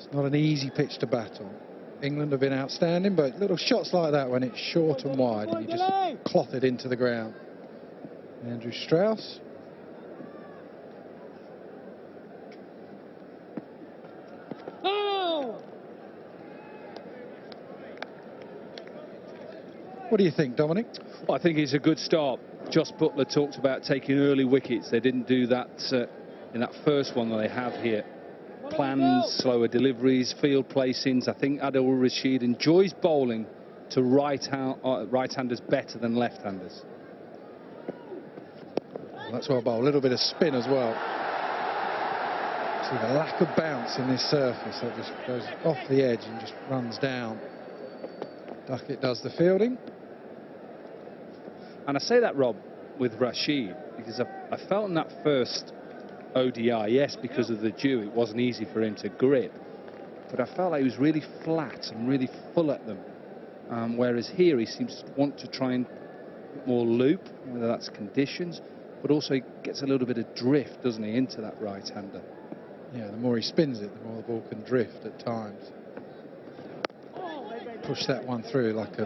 It's not an easy pitch to bat on. England have been outstanding, but little shots like that when it's short and wide, and you just cloth it into the ground. Andrew Strauss. What do you think, Dominic? Well, I think it's a good start. Joss Butler talked about taking early wickets. They didn't do that in that first one that they have here. Plans, slower deliveries, field placings. I think Adil Rashid enjoys bowling to right-handers better than left-handers. Well, that's well bowled. A little bit of spin as well. See the lack of bounce in this surface. So it just goes off the edge and just runs down. Duckett does the fielding. And I say that, Rob, with Rashid, because I felt in that first ODI, yes, because of the dew, it wasn't easy for him to grip. But I felt like he was really flat and really full at them. Whereas here, he seems to want to try and get more loop, whether that's conditions, but also he gets a little bit of drift, doesn't he, into that right-hander. Yeah, the more he spins it, the more the ball can drift at times. Push that one through like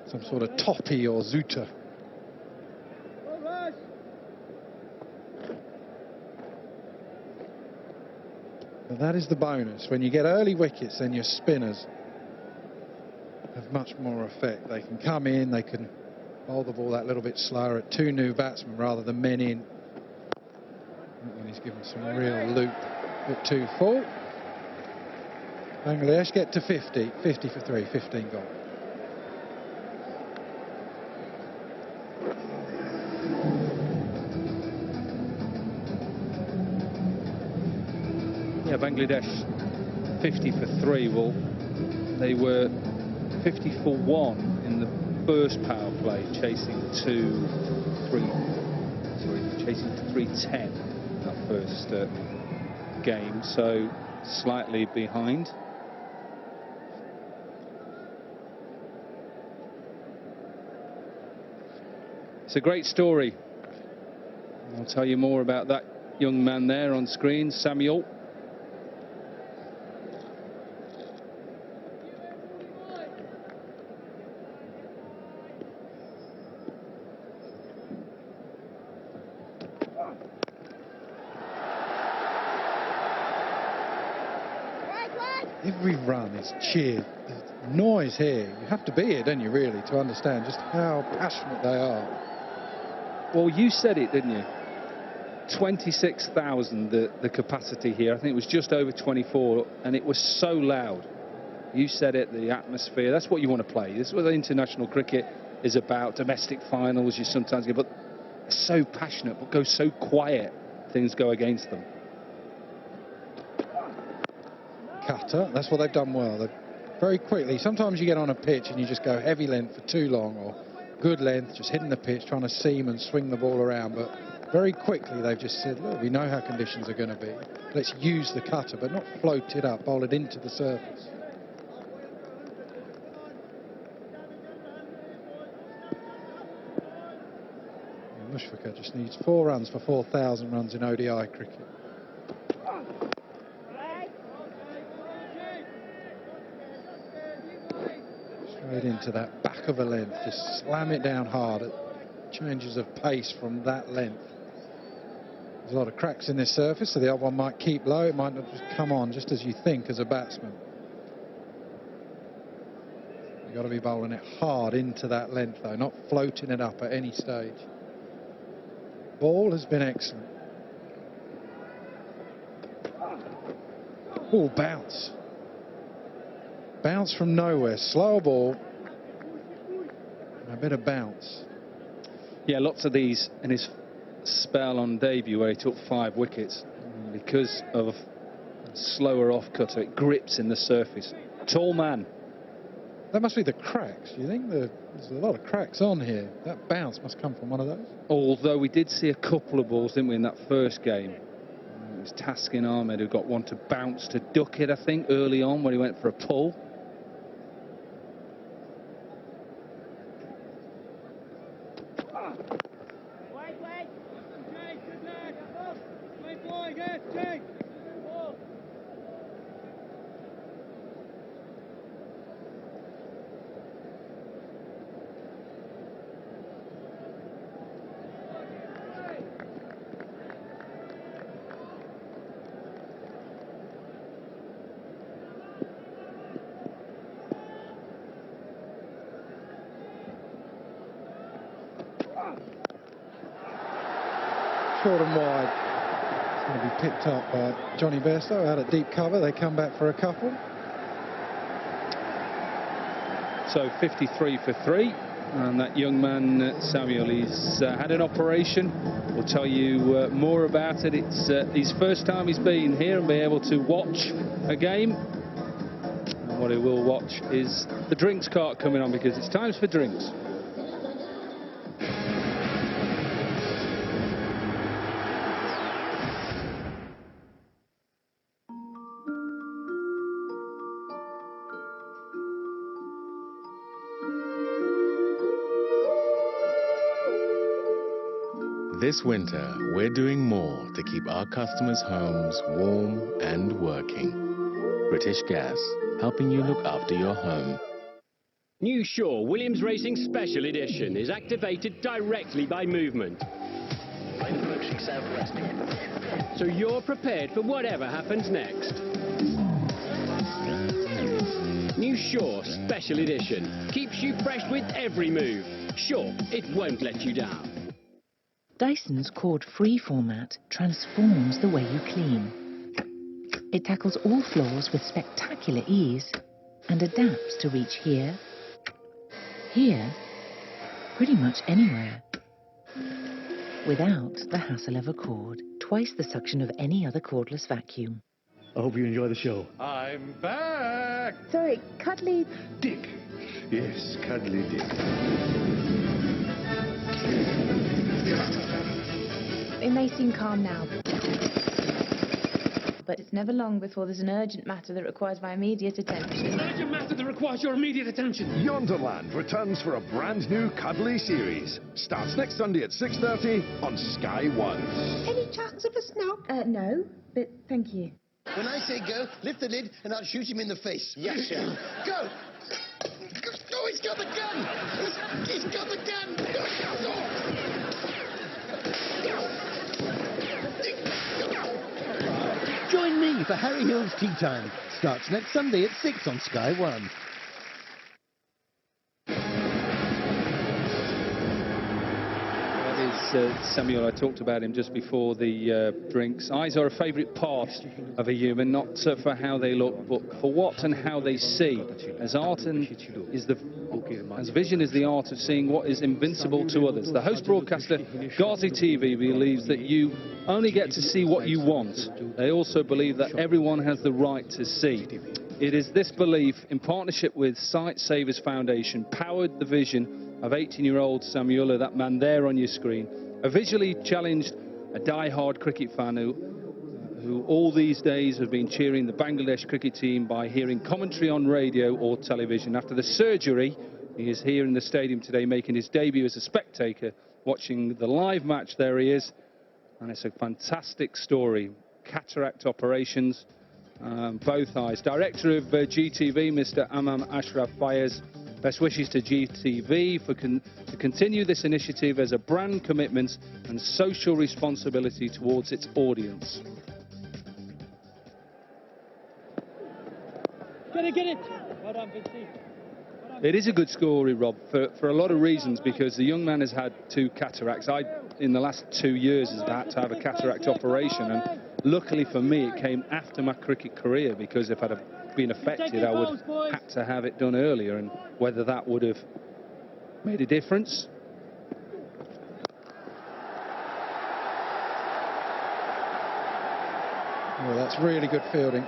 some sort of toppy or Zuta. But that is the bonus. When you get early wickets, then your spinners have much more effect. They can come in, they can bowl the ball that little bit slower at two new batsmen rather than men in. And he's given some real loop at 2 full. Bangladesh get to 50 for 3, 15 gone. Yeah, Bangladesh 50 for 3. Well, they were 50 for 1 in the first power play, chasing 310 that first game, so slightly behind. It's a great story. I'll tell you more about that young man there on screen, Samuel. Every run is cheered. There's noise here. You have to be here, don't you, really, to understand just how passionate they are. Well, you said it, didn't you? 26,000, the capacity here. I think it was just over 24, and it was so loud. You said it, the atmosphere. That's what you want to play. This is what international cricket is about. Domestic finals, you sometimes get, but they're so passionate, but go so quiet, things go against them. Cutter, that's what they've done well. They're very quickly. Sometimes you get on a pitch and you just go heavy length for too long, or good length, just hitting the pitch, trying to seam and swing the ball around. But very quickly they've just said, look, we know how conditions are going to be. Let's use the cutter, but not float it up, bowl it into the surface. And Mushfiqur just needs 4 runs for 4,000 runs in ODI cricket. Straight into that back of a length, just slam it down hard at changes of pace from that length. There's a lot of cracks in this surface, so the other one might keep low, it might not just come on just as you think as a batsman. You've got to be bowling it hard into that length though, not floating it up at any stage. Ball has been excellent. Oh, bounce. Bounce from nowhere, slow ball, and a bit of bounce. Yeah, lots of these in his spell on debut where he took 5 wickets because of slower off cutter. It grips in the surface. Tall man. That must be the cracks. You think there's a lot of cracks on here? That bounce must come from one of those. Although we did see a couple of balls, didn't we, in that first game? It was Taskin Ahmed who got one to bounce to duck it, I think, early on when he went for a pull. short and wide. It's going to be picked up by Johnny Bairstow out at deep cover. They come back for a couple. So 53 for 3. And that young man, Samuel, he's had an operation. We'll tell you more about it. It's his first time he's been here and be able to watch a game. And what he will watch is the drinks cart coming on, because it's time for drinks. This winter, we're doing more to keep our customers' homes warm and working. British Gas, helping you look after your home. New Shaw Williams Racing Special Edition is activated directly by movement. So you're prepared for whatever happens next. New Shaw Special Edition keeps you fresh with every move. Sure, it won't let you down. Dyson's cord-free format transforms the way you clean. It tackles all floors with spectacular ease and adapts to reach here, pretty much anywhere, without the hassle of a cord, twice the suction of any other cordless vacuum. I hope you enjoy the show. I'm back! Sorry, Cuddly... Dick. Yes, Cuddly Dick. It may seem calm now, but it's never long before there's an urgent matter that requires my immediate attention. An urgent matter that requires your immediate attention. Yonderland returns for a brand new Cuddly series. Starts next Sunday at 6:30 on Sky 1. Any chance of a snout? No, but thank you. When I say go, lift the lid and I'll shoot him in the face. Yes, sir. Go! Oh, he's got the gun! He's got the gun! Join me for Harry Hill's Tea Time. Starts next Sunday at 6 on Sky 1. Samuel, I talked about him just before the drinks. Eyes are a favourite part of a human, not for how they look, but for what and how they see. As vision is the art of seeing what is invincible to others. The host broadcaster, Ghazi TV, believes that you only get to see what you want. They also believe that everyone has the right to see. It is this belief, in partnership with Sight Savers Foundation, powered the vision of 18-year-old Samuela, that man there on your screen, a visually challenged, a die-hard cricket fan who all these days have been cheering the Bangladesh cricket team by hearing commentary on radio or television. After the surgery, he is here in the stadium today making his debut as a spectator, watching the live match. There he is, and it's a fantastic story. Cataract operations, both eyes. Director of GTV, Mr. Amam Ashraf Fayez. Best wishes to GTV to continue this initiative as a brand commitment and social responsibility towards its audience. Get it! Well done, Vinci. It is a good story, Rob, for a lot of reasons, because the young man has had 2 cataracts. In the last 2 years, has had to have a cataract operation, and luckily for me, it came after my cricket career, because if I'd have been affected, I would have had to have it done earlier, and whether that would have made a difference. Well, that's really good fielding.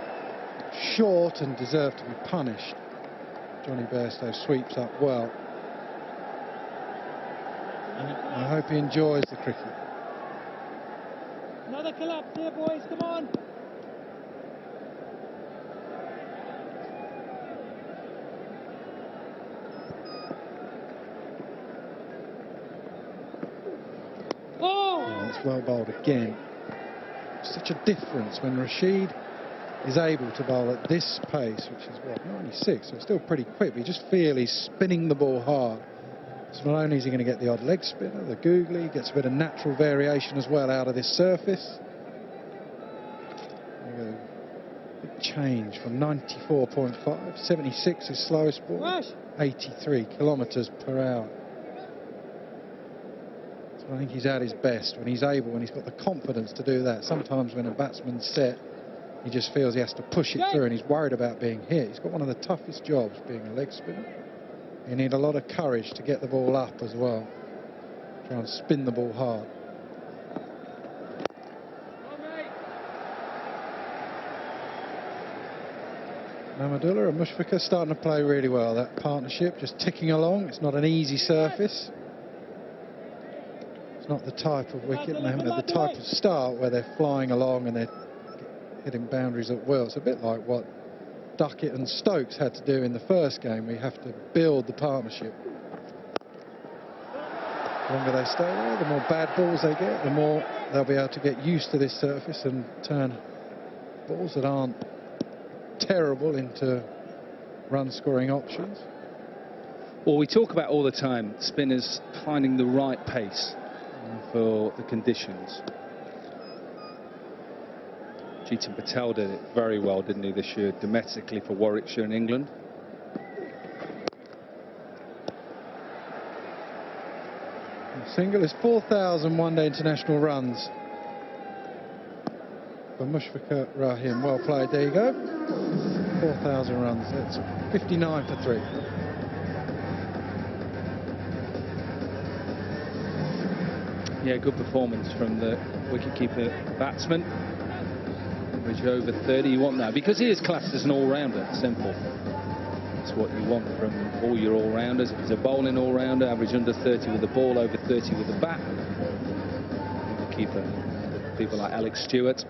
Short and deserved to be punished. Johnny Bairstow sweeps up well. I hope he enjoys the cricket. Another collapse here, boys, come on! Oh, it's well bowled again. Such a difference when Rashid is able to bowl at this pace, which is what, 96, so it's still pretty quick, but you just feel he's spinning the ball hard. So not only is he going to get the odd leg spinner, the googly, gets a bit of natural variation as well out of this surface. Big change from 94.5, 76 is slowest ball, 83 kilometres per hour. I think he's at his best when he's able, when he's got the confidence to do that. Sometimes when a batsman's set, he just feels he has to push it through and he's worried about being hit. He's got one of the toughest jobs being a leg spinner. You need a lot of courage to get the ball up as well. Try and spin the ball hard. Mahmudullah and Mushfiqur starting to play really well. That partnership just ticking along. It's not an easy surface. It's not the type of wicket, the type of start where they're flying along and they're hitting boundaries at will. It's a bit like what Duckett and Stokes had to do in the first game. We have to build the partnership. The longer they stay there, the more bad balls they get, the more they'll be able to get used to this surface and turn balls that aren't terrible into run-scoring options. Well, we talk about all the time spinners finding the right pace for the conditions. Chetan Patel did it very well, didn't he, this year, domestically for Warwickshire in England. The single is 4,000 one-day international runs for Mushfiqur Rahim. Well played, there you go. 4,000 runs, that's 59 for 3. Yeah, good performance from the wicketkeeper batsman. Average over 30, you want that because he is classed as an all-rounder. Simple. That's what you want from all your all-rounders. If he's a bowling all-rounder, average under 30 with the ball, over 30 with the bat. Wicketkeeper, people like Alex Stewart,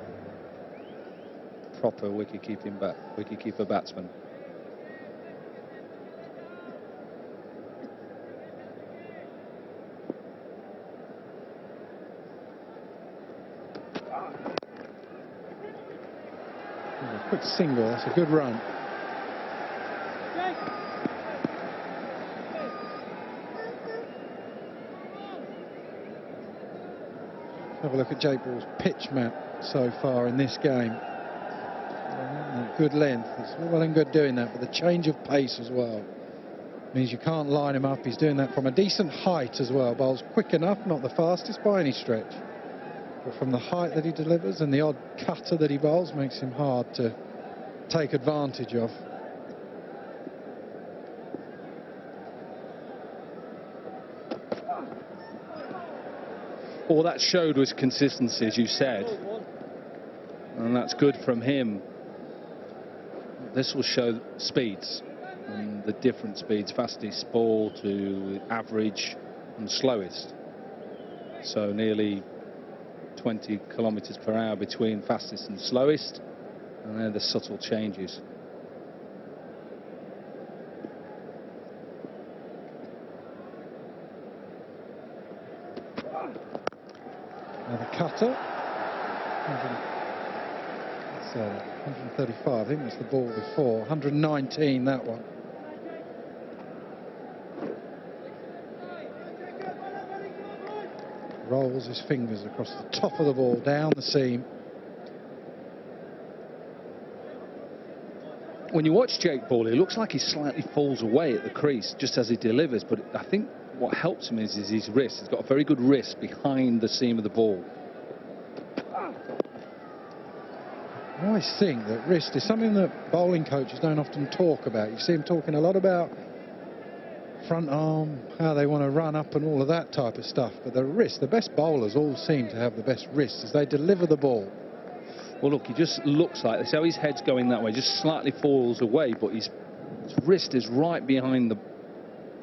proper wicketkeeper batsman. Quick single, that's a good run. Have a look at Jake Ball's pitch map so far in this game. Good length, it's well and good doing that, but the change of pace as well means you can't line him up. He's doing that from a decent height as well. Bowls quick enough, not the fastest by any stretch. But from the height that he delivers and the odd cutter that he bowls makes him hard to take advantage of. All that showed was consistency, as you said. And that's good from him. This will show speeds, and the different speeds, fastest ball to average and slowest. So nearly 20 kilometres per hour between fastest and slowest, and they're the subtle changes. Another cutter. 135, I think that's the ball before. 119, that one. Rolls his fingers across the top of the ball, down the seam. When you watch Jake Ball, it looks like he slightly falls away at the crease just as he delivers, but I think what helps him is his wrist. He's got a very good wrist behind the seam of the ball. I always think that wrist is something that bowling coaches don't often talk about. You see them talking a lot about front arm, how they want to run up and all of that type of stuff. But the wrist, the best bowlers all seem to have the best wrists as they deliver the ball. Well, look, he just looks like this. How his head's going that way, just slightly falls away, but his wrist is right behind the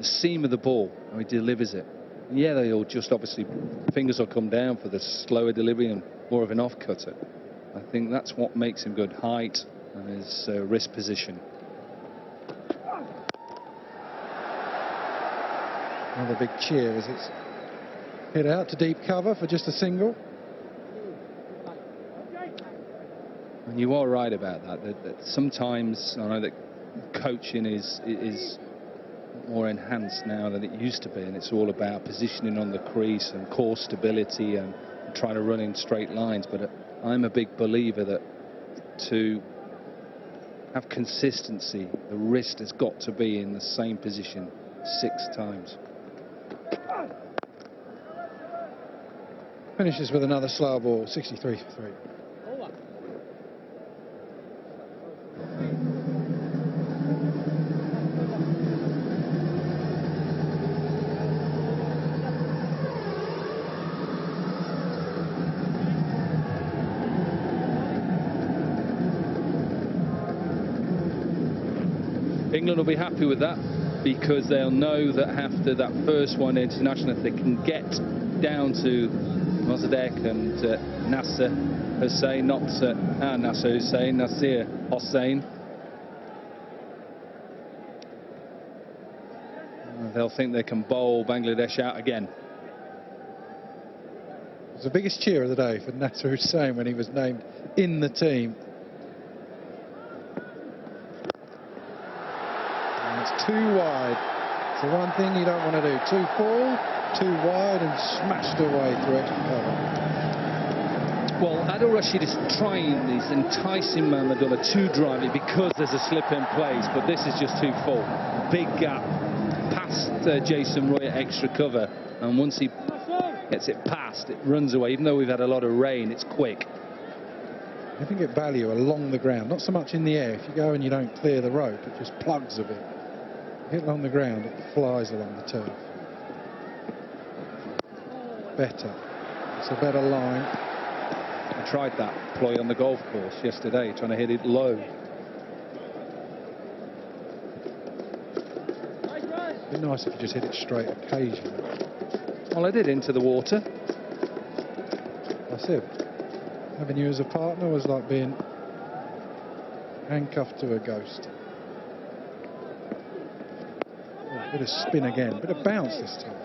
seam of the ball, and he delivers it. And yeah, they'll just obviously, fingers will come down for the slower delivery and more of an off-cutter. I think that's what makes him good, height and his wrist position. Another big cheer as it's hit out to deep cover for just a single. And you are right about that sometimes I know that coaching is more enhanced now than it used to be, and it's all about positioning on the crease and core stability and trying to run in straight lines. But I'm a big believer that to have consistency, the wrist has got to be in the same position 6 times. Finishes with another slow ball, 63 for 3. England will be happy with that because they'll know that after that first one international, if they can get down to Mossadegh and Nasser Hussain, not Nasser Hussain, Nasir Hossain, they'll think they can bowl Bangladesh out again. It was the biggest cheer of the day for Nasser Hussain when he was named in the team. It's too wide. It's the one thing you don't want to do. Too full, too wide, and smashed away through extra cover. Well, Adil Rashid is trying this, enticing Mamadullah to drive it because there's a slip in place, but this is just too full. Big gap past Jason Roy at extra cover, and once he gets it past, it runs away. Even though we've had a lot of rain, it's quick. I think it value along the ground, not so much in the air. If you go and you don't clear the rope, it just plugs a bit. Hit along the ground, it flies along the turf. Better. It's a better line. I tried that ploy on the golf course yesterday, trying to hit it low. It'd be nice if you just hit it straight occasionally. Well, I did into the water. That's it. Having you as a partner was like being handcuffed to a ghost. Oh, bit of spin again, bit of bounce this time.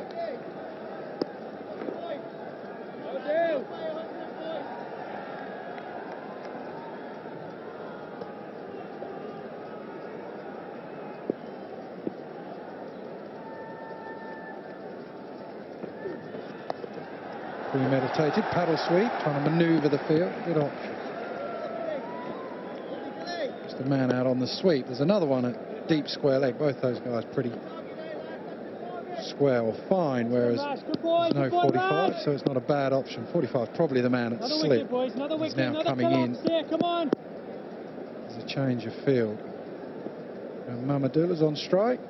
Premeditated paddle sweep, trying to manoeuvre the field. Good option. Just a man out on the sweep. There's another one at deep square leg. Both those guys pretty square or fine, whereas there's no 45, so it's not a bad option. 45 probably the man at slip. He's now coming in. There's a change of field. And Mamadullah's on strike.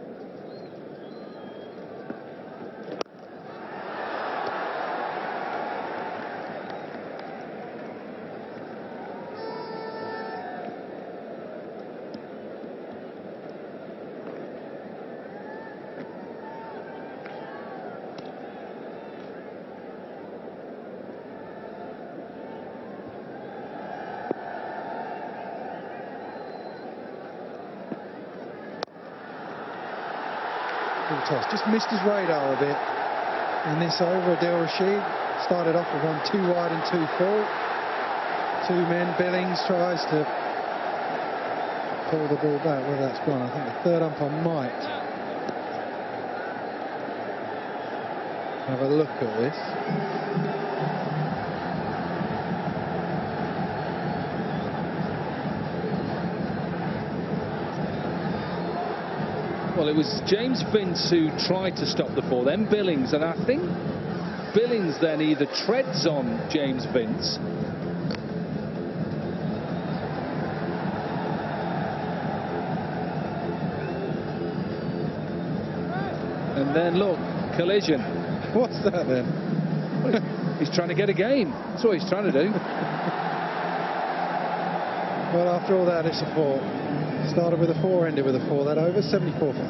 Toss. Just missed his radar a bit in this over. Adil Rashid started off with one too wide and too full. Two men. Billings tries to pull the ball back. Whether that's gone, I think the third umpire might have a look at this. Well, it was James Vince who tried to stop the ball, then Billings, and I think Billings then either treads on James Vince and then look, collision. What's that then? Well, he's trying to get a game. That's what he's trying to do. Well, after all that, it's a 4. Started with a 4, ended with a 4. That over, 74 for 3.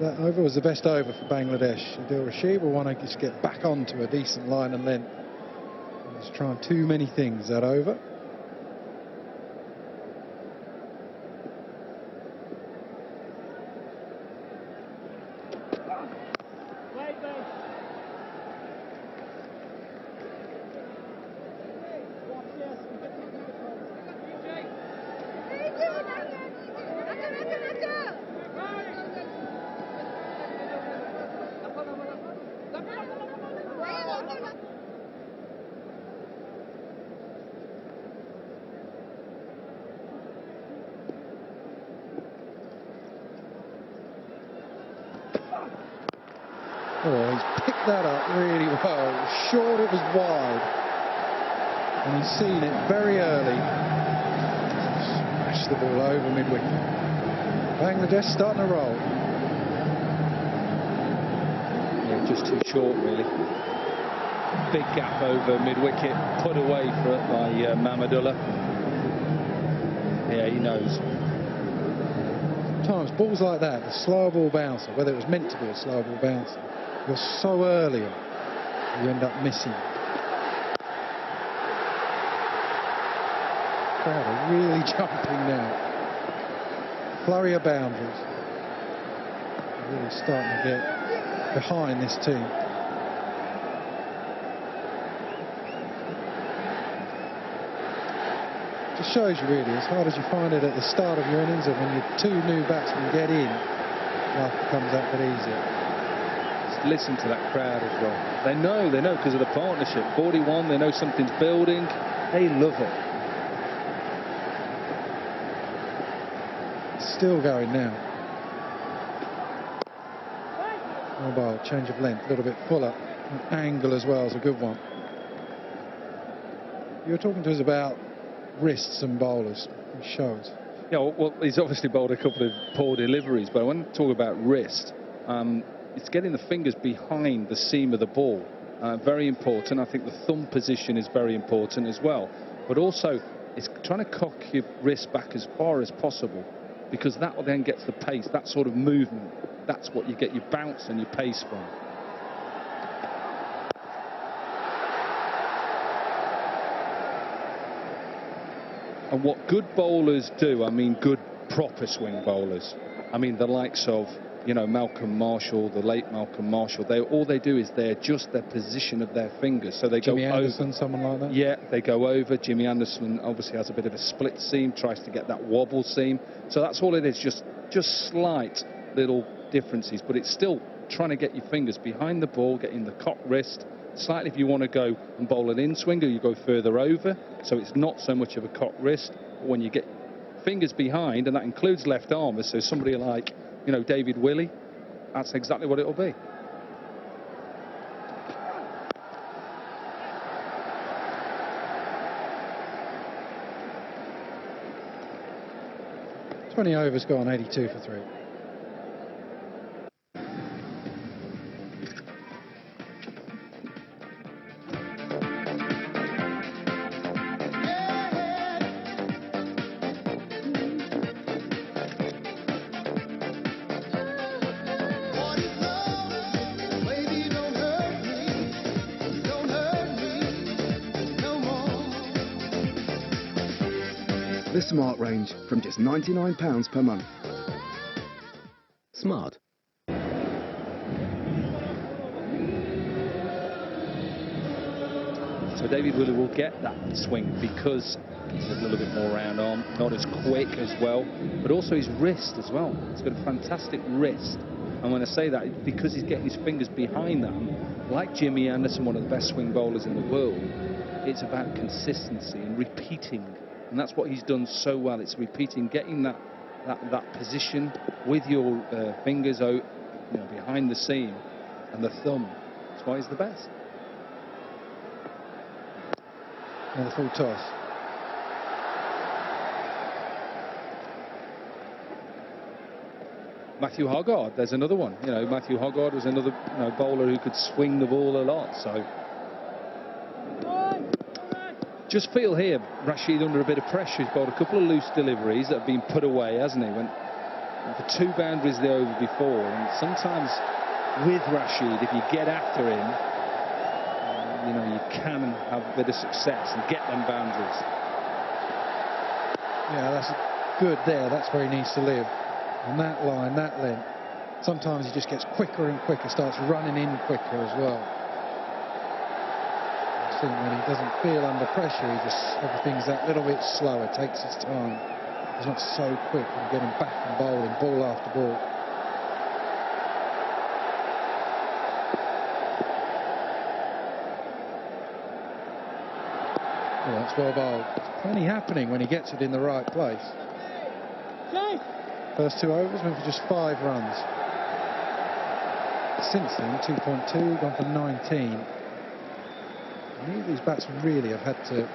That over was the best over for Bangladesh. Adil Rashid will want to just get back onto a decent line and length. He's trying too many things, that over. Oh, he's picked that up really well. It was short, it was wide. And he's seen it very early. Smashed the ball over mid-wicket. Bangladesh starting to roll. Yeah, just too short, really. Big gap over mid-wicket, put away by Mamadullah. Yeah, he knows. Sometimes balls like that, the slow ball bouncer, whether it was meant to be a slow ball bouncer, you're so early on, you end up missing. Crowd are really jumping now. Flurry of boundaries. Really starting to get behind this team. Just shows you really, as hard as you find it at the start of your innings, and when your two new batsmen get in, life becomes that bit easier. Just listen to that crowd as well. They know because of the partnership. 41, they know something's building. They love it. Still going now. Mobile, change of length, a little bit fuller. Angle as well is a good one. You were talking to us about wrists and bowlers. It shows. Yeah, well, he's obviously bowled a couple of poor deliveries, but I want to talk about wrist. It's getting the fingers behind the seam of the ball. Very important. I think the thumb position is very important as well. But also, it's trying to cock your wrist back as far as possible, because that then gets the pace, that sort of movement. That's what you get your bounce and your pace from. And what good bowlers do, I mean good proper swing bowlers, I mean the likes of, you know, Malcolm Marshall, the late Malcolm Marshall, all they do is they adjust their position of their fingers. So they Jimmy go Anderson, over. someone like that? Yeah, they go over. Jimmy Anderson obviously has a bit of a split seam, tries to get that wobble seam. So that's all it is, just slight little differences, but it's still trying to get your fingers behind the ball, getting the cock wrist. Slightly, if you want to go and bowl an in-swinger, you go further over, so it's not so much of a cock wrist. But when you get fingers behind, and that includes left armers, so somebody like, you know, David Willey, that's exactly what it'll be. Twenty overs gone, 82 for 3. The Smart range from just £99 per month. Smart. So David Willey will get that swing because he's a little bit more round arm, not as quick as well, but also his wrist as well. He's got a fantastic wrist. And when I say that, it's because he's getting his fingers behind them, like Jimmy Anderson, one of the best swing bowlers in the world. It's about consistency and repeating. And that's what he's done so well. It's repeating, getting that position with your fingers out, you know, behind the seam and the thumb. That's why he's the best. And the full toss. Matthew Hoggard, there's another one. You know, Matthew Hoggard was another, you know, bowler who could swing the ball a lot. So just feel here, Rashid under a bit of pressure. He's bowled a couple of loose deliveries that have been put away, hasn't he? Went for 2 boundaries the over before, and sometimes with Rashid, if you get after him, you know, you can have a bit of success and get them boundaries. Yeah, that's good there. That's where he needs to live. On that line, that length. Sometimes he just gets quicker and quicker, starts running in quicker as well. I think when he doesn't feel under pressure, everything's that little bit slower, takes his time. He's not so quick and getting back and bowling, ball after ball. Oh, that's well bowled. There's plenty happening when he gets it in the right place. First 2 overs went for just 5 runs. since then, 2.2, gone for 19. Neither of these batsmen really have had to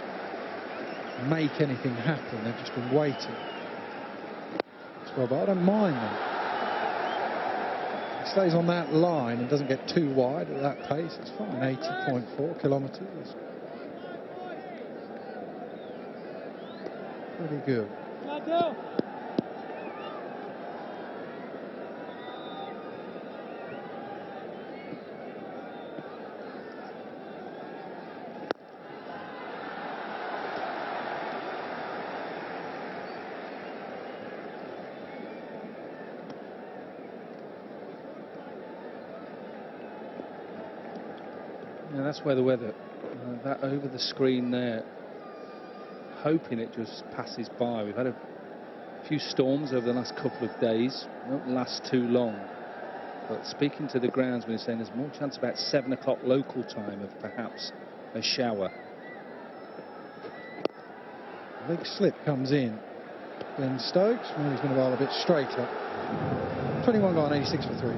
make anything happen. They've just been waiting. Well, but I don't mind them. He stays on that line and doesn't get too wide at that pace. It's fine. 80.4 kilometres. Pretty good. Yeah, that's where the weather, that over the screen there, hoping it just passes by. We've had a few storms over the last couple of days, won't last too long. But speaking to the groundsman, they're saying there's more chance about 7 o'clock local time of perhaps a shower. Big slip comes in. Ben Stokes, maybe he's going to bowl a bit straighter. 21 gone, 86 for 3.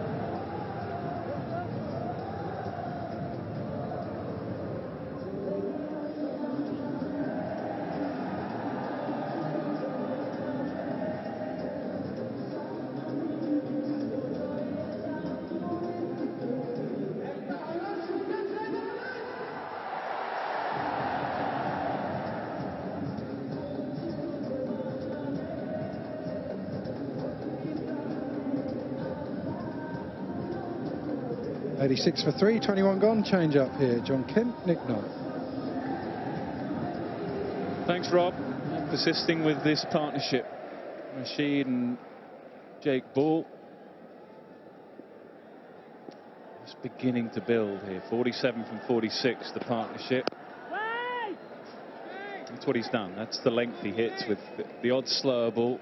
.86 for 3, 21 gone, change up here. John Kent, Nick Knight. Thanks, Rob. Persisting with this partnership. Rashid and Jake Bull. Just beginning to build here. 47 from 46, the partnership. That's what he's done. That's the length he hits with the odd slower ball.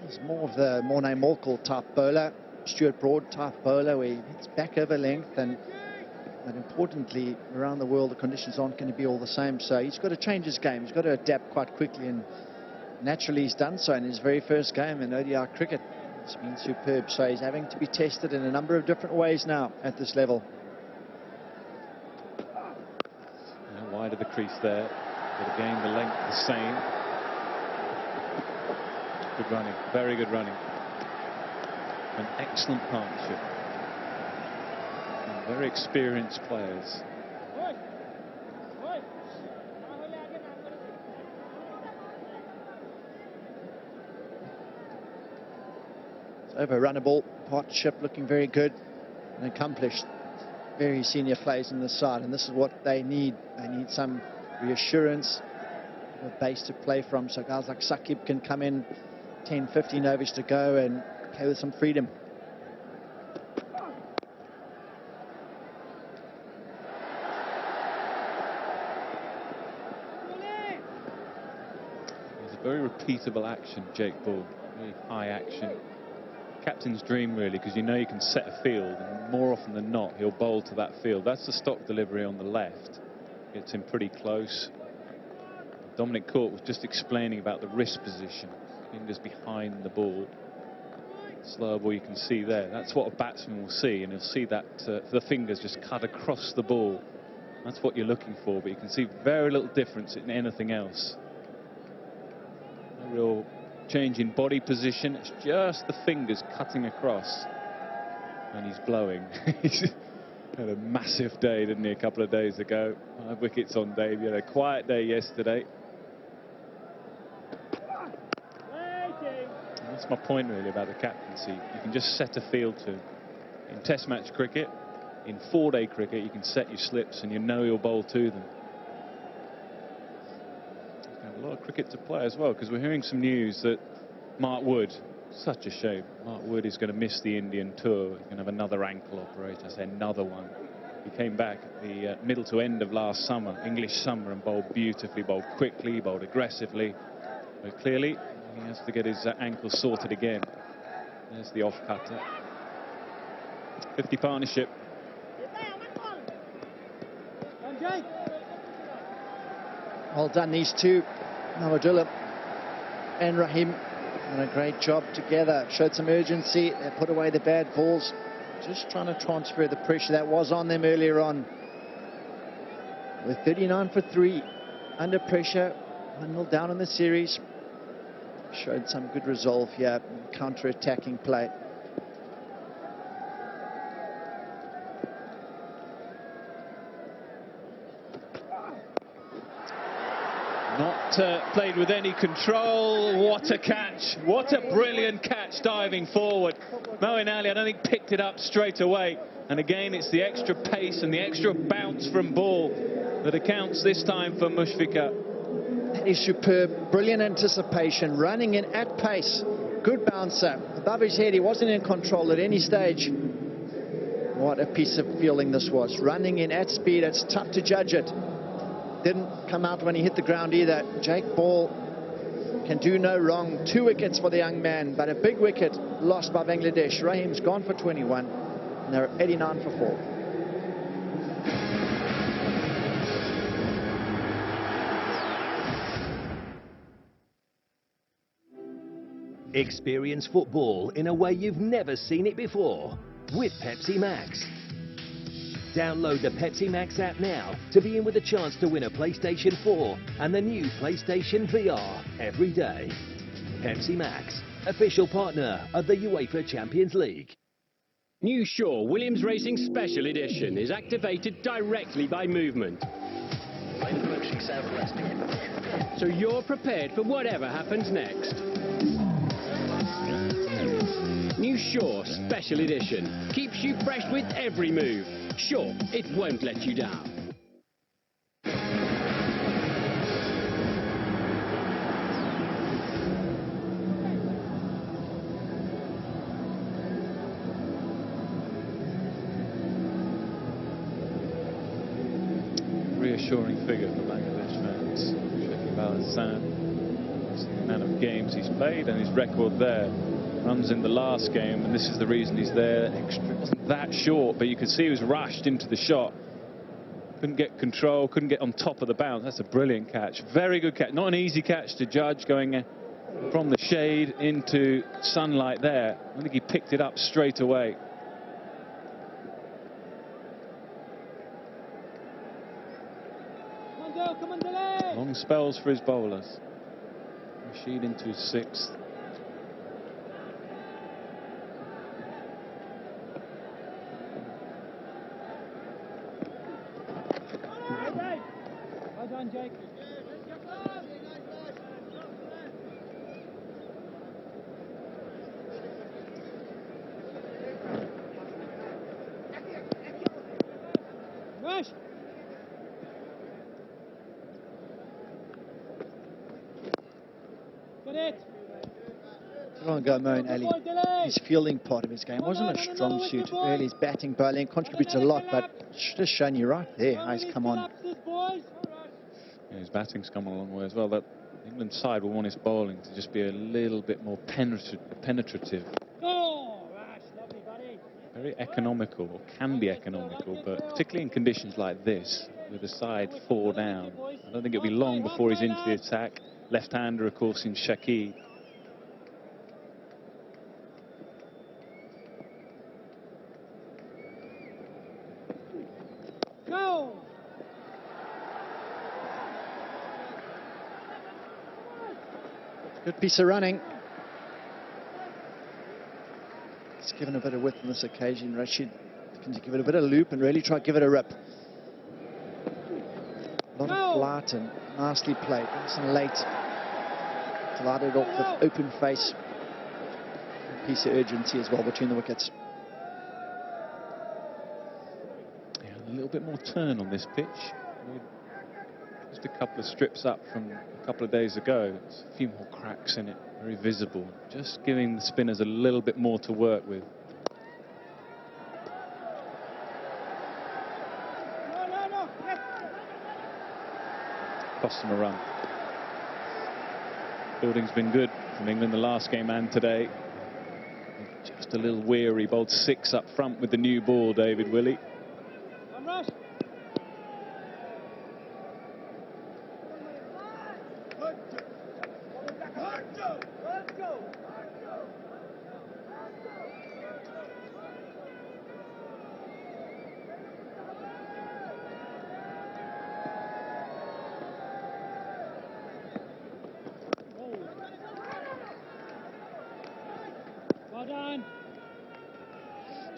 He's more of the Morne Morkel type bowler, Stuart Broad type bowler, where he hits back over length, but importantly, around the world the conditions aren't going to be all the same, so he's got to change his game. He's got to adapt quite quickly, and naturally he's done so in his very first game in ODI cricket. It's been superb, so he's having to be tested in a number of different ways now at this level. Wide of the crease there, but again the length the same. Good running, very good running. An excellent partnership. And very experienced players. It's over runnable partnership, looking very good and accomplished. Very senior players in this side, and this is what they need. They need some reassurance, a base to play from, so guys like Sakib can come in 10-15 overs to go and play with some freedom. It's a very repeatable action, Jake Bull. Really high action. Captain's dream, really, because you know you can set a field, and more often than not he'll bowl to that field. That's the stock delivery on the left. Gets him pretty close. Dominic Court was just explaining about the wrist position, fingers behind the ball. Slow ball you can see there. That's what a batsman will see, and he'll see that the fingers just cut across the ball. That's what you're looking for, but you can see very little difference in anything else. No real change in body position. It's just the fingers cutting across, and he's blowing. He's had a massive day, didn't he, a couple of days ago? 5 wickets on Dave. He had a quiet day yesterday. That's my point really about the captaincy. You can just set a field to. In test match cricket, in 4-day cricket, you can set your slips and you know you'll bowl to them. There's got a lot of cricket to play as well, because we're hearing some news that Mark Wood, such a shame, Mark Wood is going to miss the Indian tour. He's going to have another ankle operation. I say another one. He came back at the middle to end of last summer, English summer, and bowled beautifully, bowled quickly, bowled aggressively. But clearly, he has to get his ankle sorted again. There's the off cutter. 50 partnership. Well done, these two, Nawadullah and Rahim. Done a great job together. Showed some urgency. They put away the bad balls. Just trying to transfer the pressure that was on them earlier on. With 39 for 3. Under pressure. 1-0 down in the series. Showed some good resolve here. Counter-attacking play. Not played with any control. What a catch. What a brilliant catch diving forward. Moeen Ali, I don't think, picked it up straight away. And again, it's the extra pace and the extra bounce from ball that accounts this time for Mushfiqur. That is superb. Brilliant anticipation. Running in at pace. Good bouncer. Above his head, he wasn't in control at any stage. What a piece of fielding this was. Running in at speed. It's tough to judge it. Didn't come out when he hit the ground either. Jake Ball can do no wrong. 2 wickets for the young man, but a big wicket lost by Bangladesh. Rahim's gone for 21, and they're 89 for 4. Experience football in a way you've never seen it before with Pepsi Max. Download the Pepsi Max app now to be in with a chance to win a PlayStation 4 and the new PlayStation VR every day. Pepsi Max, official partner of the UEFA Champions League. New Shaw Williams Racing Special Edition is activated directly by movement. So you're prepared for whatever happens next. New Shaw Special Edition keeps you fresh with every move. Sure, it won't let you down. Reassuring figure for Bangladesh fans. Shakib Al Hassan, the amount of games he's played and his record there. Runs in the last game, and this is the reason he's there. Extra wasn't that short, but you could see he was rushed into the shot. Couldn't get control, couldn't get on top of the bounce. That's a brilliant catch. Very good catch. Not an easy catch to judge, going from the shade into sunlight there. I think he picked it up straight away. Long spells for his bowlers. Rashid into his 6th. Jake. Rush. Get it. Good on Moeen Ali. His fielding part of his game wasn't a strong suit. Really, his batting, bowling contributes a lot, but just showing you right there how he's come on. Yeah, his batting's come a long way as well. That England side will want his bowling to just be a little bit more penetrative. Very economical, or can be economical, but particularly in conditions like this, with the side 4 down, I don't think it'll be long before he's into the attack. Left-hander, of course, in Shakib. Go! Good piece of running. He's given a bit of width on this occasion. Rashid can give it a bit of loop and really try to give it a rip. A lot of flight and nicely played. Nice and late. Glided off with open face. A piece of urgency as well between the wickets. Yeah, a little bit more turn on this pitch. Just a couple of strips up from a couple of days ago. There's a few more cracks in it, very visible. Just giving the spinners a little bit more to work with. Cost them a run. Fielding's been good from England the last game and today. Just a little weary. Bowled 6 up front with the new ball, David Willey.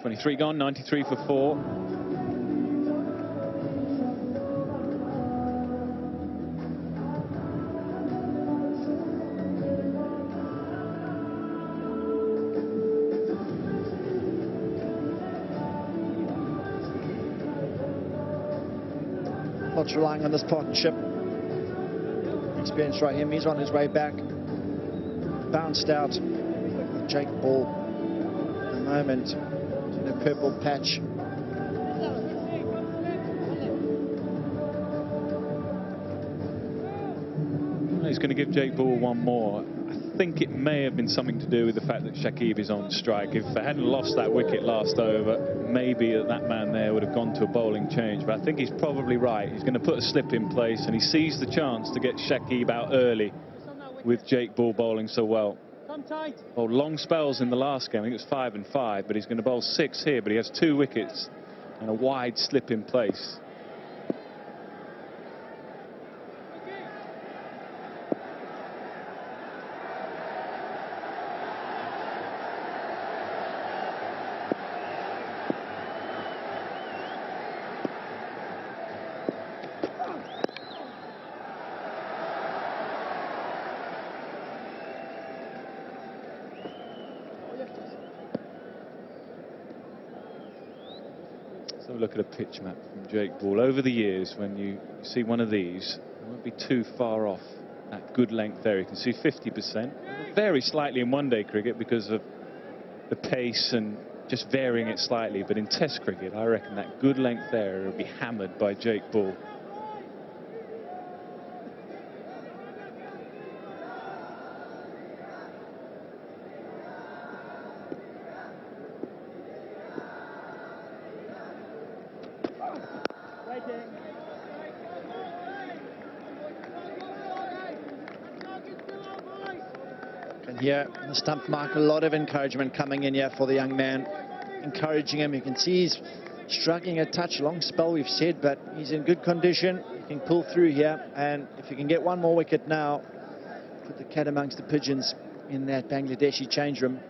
23 gone, 93 for 4. Not relying on this partnership. Experienced right him, he's on his way back. Bounced out. Jake Ball at the moment in a purple patch. He's going to give Jake Ball one more. I think it may have been something to do with the fact that Shakib is on strike. If they hadn't lost that wicket last over, maybe that man there would have gone to a bowling change. But I think he's probably right. He's going to put a slip in place, and he sees the chance to get Shakib out early with Jake Ball bowling so well. Oh, long spells in the last game. I think it was 5 and 5, but he's going to bowl 6 here. But he has 2 wickets and a wide slip in place. So look at a pitch map from Jake Ball. Over the years, when you see one of these, it won't be too far off that good length there. You can see 50%. It'll vary slightly in one-day cricket because of the pace and just varying it slightly. But in Test cricket, I reckon that good length there will be hammered by Jake Ball. And here, the stump mark, a lot of encouragement coming in here for the young man, encouraging him. You can see he's struggling a touch, long spell we've said, but he's in good condition. He can pull through here, and if he can get one more wicket now, put the cat amongst the pigeons in that Bangladeshi change room.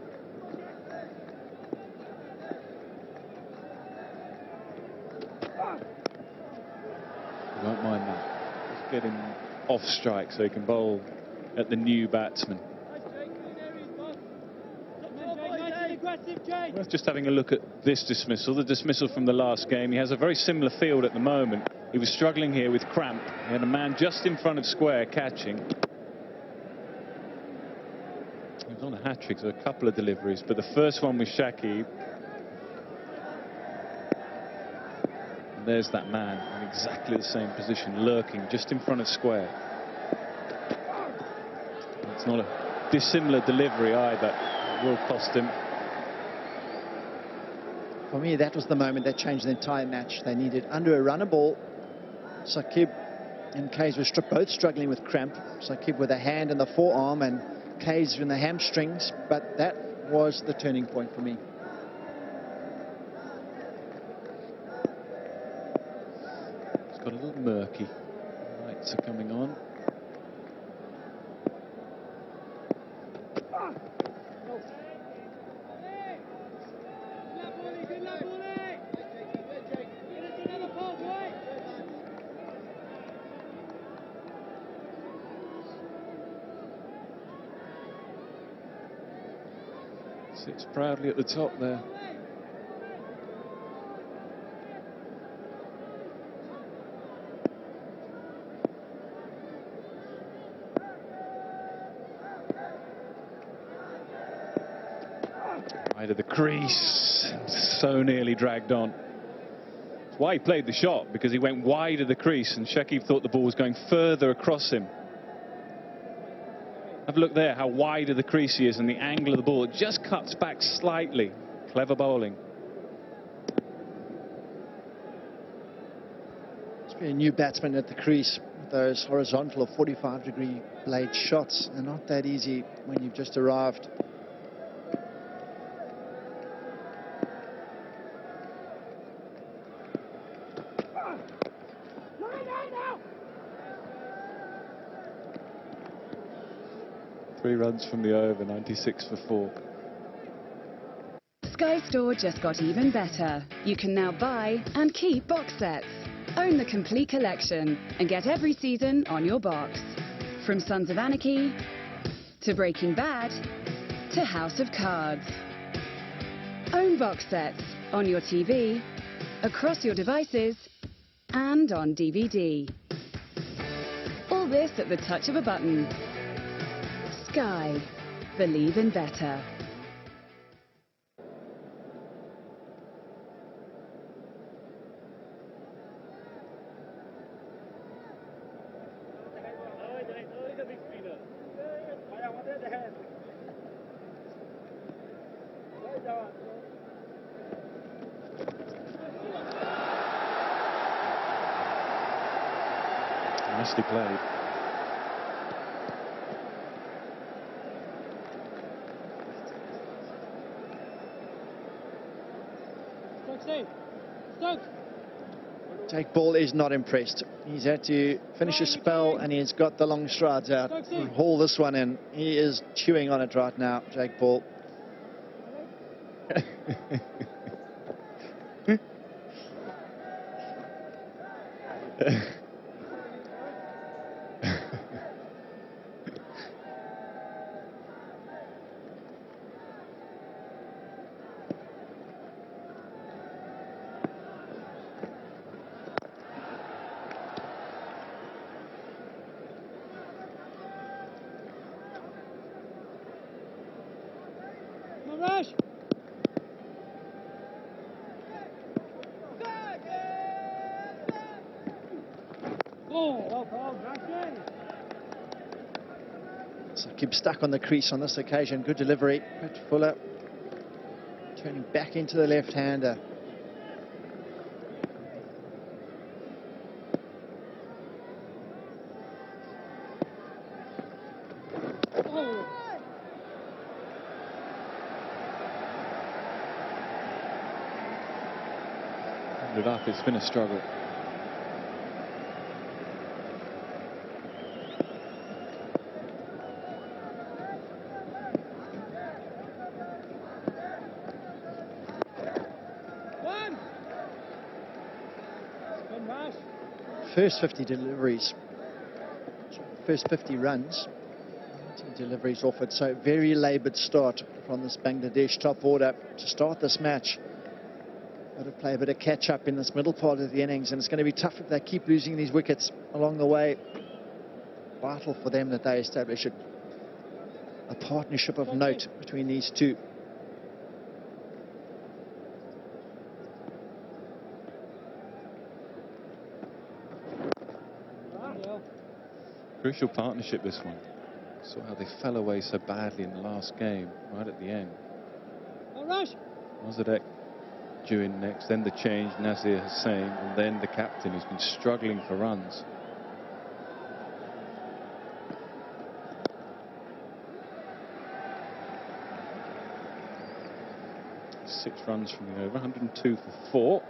I won't mind that. Just get him off strike so he can bowl at the new batsman. Worth just having a look at this dismissal, the dismissal from the last game. He has a very similar field at the moment. He was struggling here with cramp. He had a man just in front of square catching. He was on a hat-trick, so a couple of deliveries, but the first one was Shakib. And there's that man in exactly the same position, lurking just in front of square. It's not a dissimilar delivery either. It will cost him. For me, that was the moment that changed the entire match. They needed under a runner ball. Shakib and Kays were both struggling with cramp. Shakib with a hand in the forearm and Kays in the hamstrings. But that was the turning point for me. It's got a little murky. Lights are coming on. Sits proudly at the top there. Wide of the crease, so nearly dragged on. That's why he played the shot, because he went wide of the crease and Shakib thought the ball was going further across him. Have a look there, how wide of the crease he is and the angle of the ball. It just cuts back slightly. Clever bowling. It's been a new batsman at the crease. Those horizontal or 45-degree blade shots are not that easy when you've just arrived. Three runs from the over, 96 for 4. Sky Store just got even better. You can now buy and keep box sets. Own the complete collection and get every season on your box. From Sons of Anarchy to Breaking Bad to House of Cards. Own box sets on your TV, across your devices and on DVD. All this at the touch of a button. Sky. Believe in better. Nicely played. Jake Ball is not impressed. He's had to finish a spell and he's got the long strides out and haul this one in. He is chewing on it right now, Jake Ball. So keep stuck on the crease on this occasion. Good delivery. But Fuller turning back into the left-hander. It up, it's been a struggle. First 50 deliveries, first 50 runs, 19 deliveries offered, so very laboured start from this Bangladesh top order to start this match. Got to play a bit of catch up in this middle part of the innings, and it's going to be tough if they keep losing these wickets along the way. Vital for them that they establish a partnership of note between these two. Crucial partnership, this one. Saw how they fell away so badly in the last game, right at the end. Mozadek due in next, then the change, Nazir Hussain, and then the captain who's been struggling for runs. Six runs from the over, 102 for 4.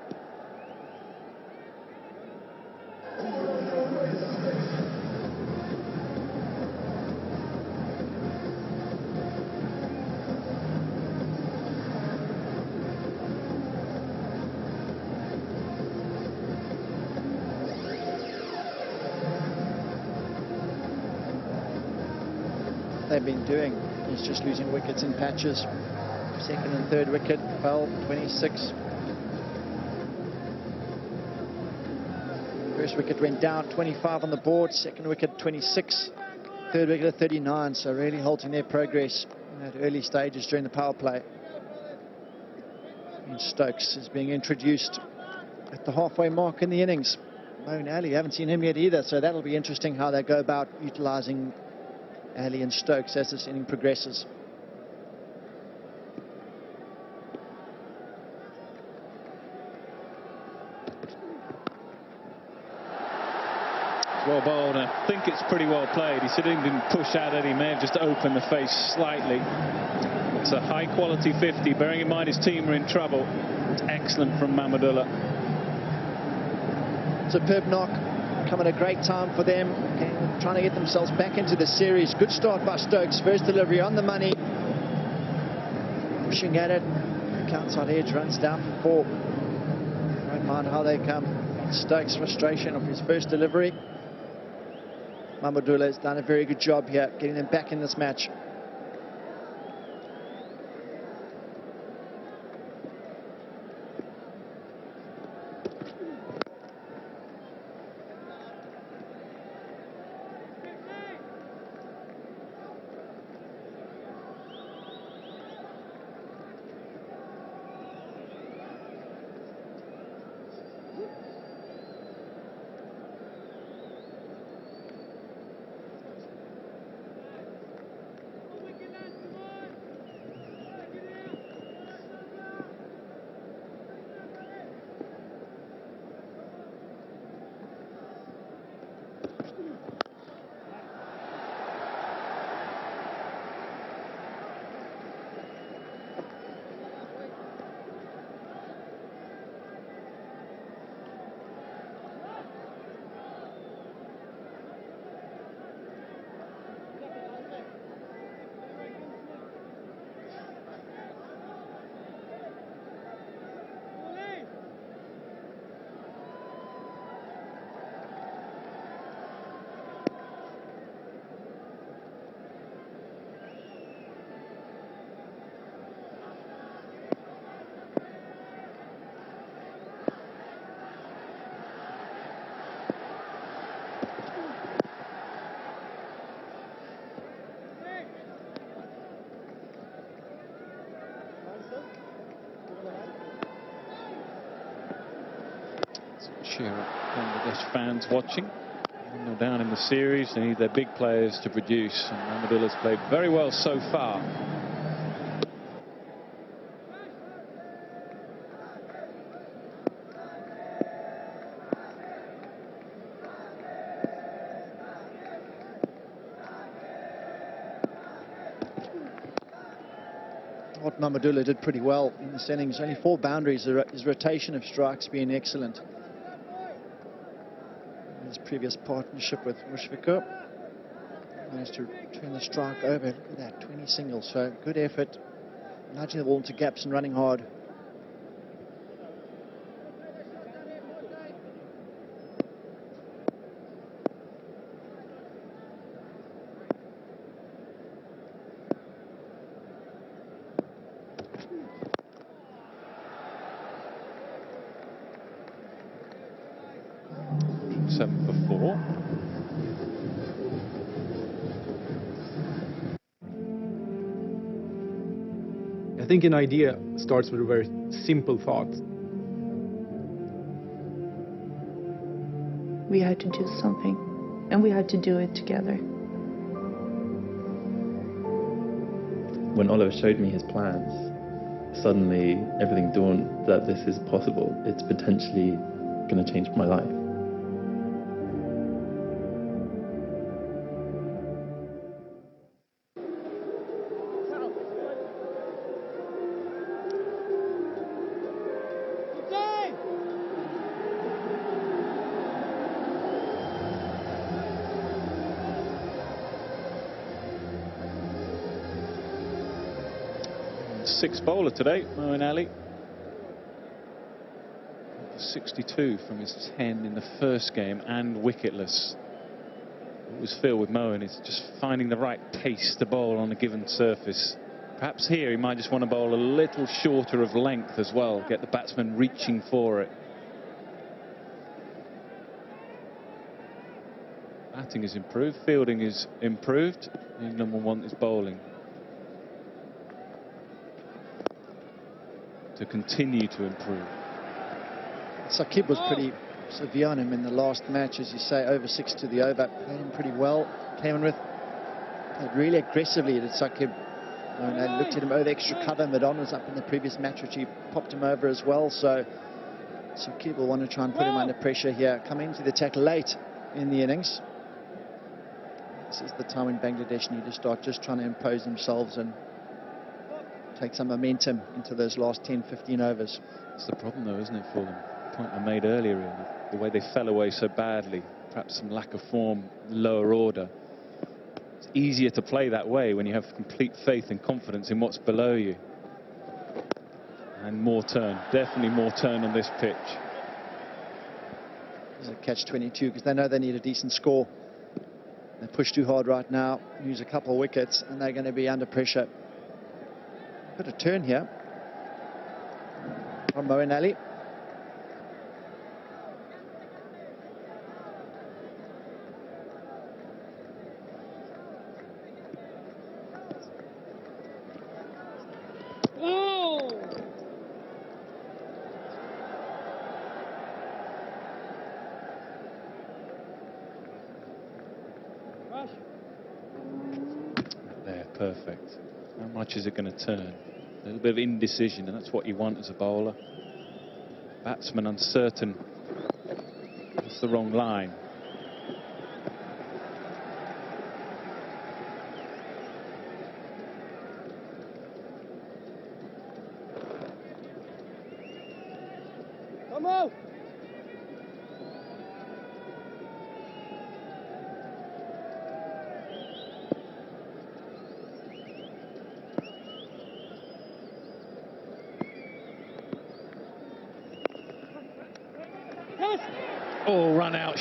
They've been doing is just losing wickets in patches. Second and third wicket fell 26. First wicket went down 25 on the board, second wicket 26, third wicket at 39, so really halting their progress in that early stages during the power play. And Stokes is being introduced at the halfway mark in the innings. Moeen Ali, haven't seen him yet either, so that'll be interesting how they go about utilising Ali and Stokes as this inning progresses. Well bowled, and I think it's pretty well played. He said he didn't push out Eddie, may have just opened the face slightly. It's a high quality 50, bearing in mind his team are in trouble. It's excellent from Mahmudullah. Superb knock, come at a great time for them, trying to get themselves back into the series. Good start by Stokes, first delivery on the money. Pushing at it, outside edge, runs down for 4. Don't mind how they come. Stokes' frustration of his first delivery. Mamadou has done a very good job here, getting them back in this match. Cheer up Bangladesh fans watching. Even though down in the series, they need their big players to produce, and Mamadou's played very well so far. What Mamadou did pretty well in this innings. Only 4 boundaries. His rotation of strikes being excellent. His previous partnership with Mushfiqur managed to turn the strike over. Look at that, 20 singles. So good effort, nudging the ball into gaps and running hard. I think an idea starts with a very simple thought. We had to do something, and we had to do it together. When Oliver showed me his plans, suddenly everything dawned that this is possible. It's potentially going to change my life. Sixth bowler today, Moeen Ali. 62 from his 10 in the first game and wicketless. It was Phil with Moeen. It's just finding the right pace to bowl on a given surface. Perhaps here he might just want to bowl a little shorter of length as well, get the batsman reaching for it. Batting is improved, fielding is improved. Number 1 is bowling. To continue to improve. Saqib was pretty severe on him in the last match, as you say, over 6 to the over. Played him pretty well. Came in with really aggressively at Saqib. And I looked at him over extra cover. Madon was up in the previous match, which he popped him over as well. So Saqib will want to try and put him under pressure here. Coming into the attack late in the innings. This is the time when Bangladesh need to start just trying to impose themselves and take some momentum into those last 10-15 overs. That's the problem though, isn't it, for them? The point I made earlier, the way they fell away so badly, perhaps some lack of form, lower order. It's easier to play that way when you have complete faith and confidence in what's below you. And more turn, definitely more turn on this pitch. It's a catch-22 because they know they need a decent score. They push too hard right now, lose a couple of wickets, and they're going to be under pressure. Bit of turn here from Moeen Ali. There, perfect. How much is it going to turn? A little bit of indecision, and that's what you want as a bowler. Batsman uncertain. That's the wrong line. Come on! Oh, run out.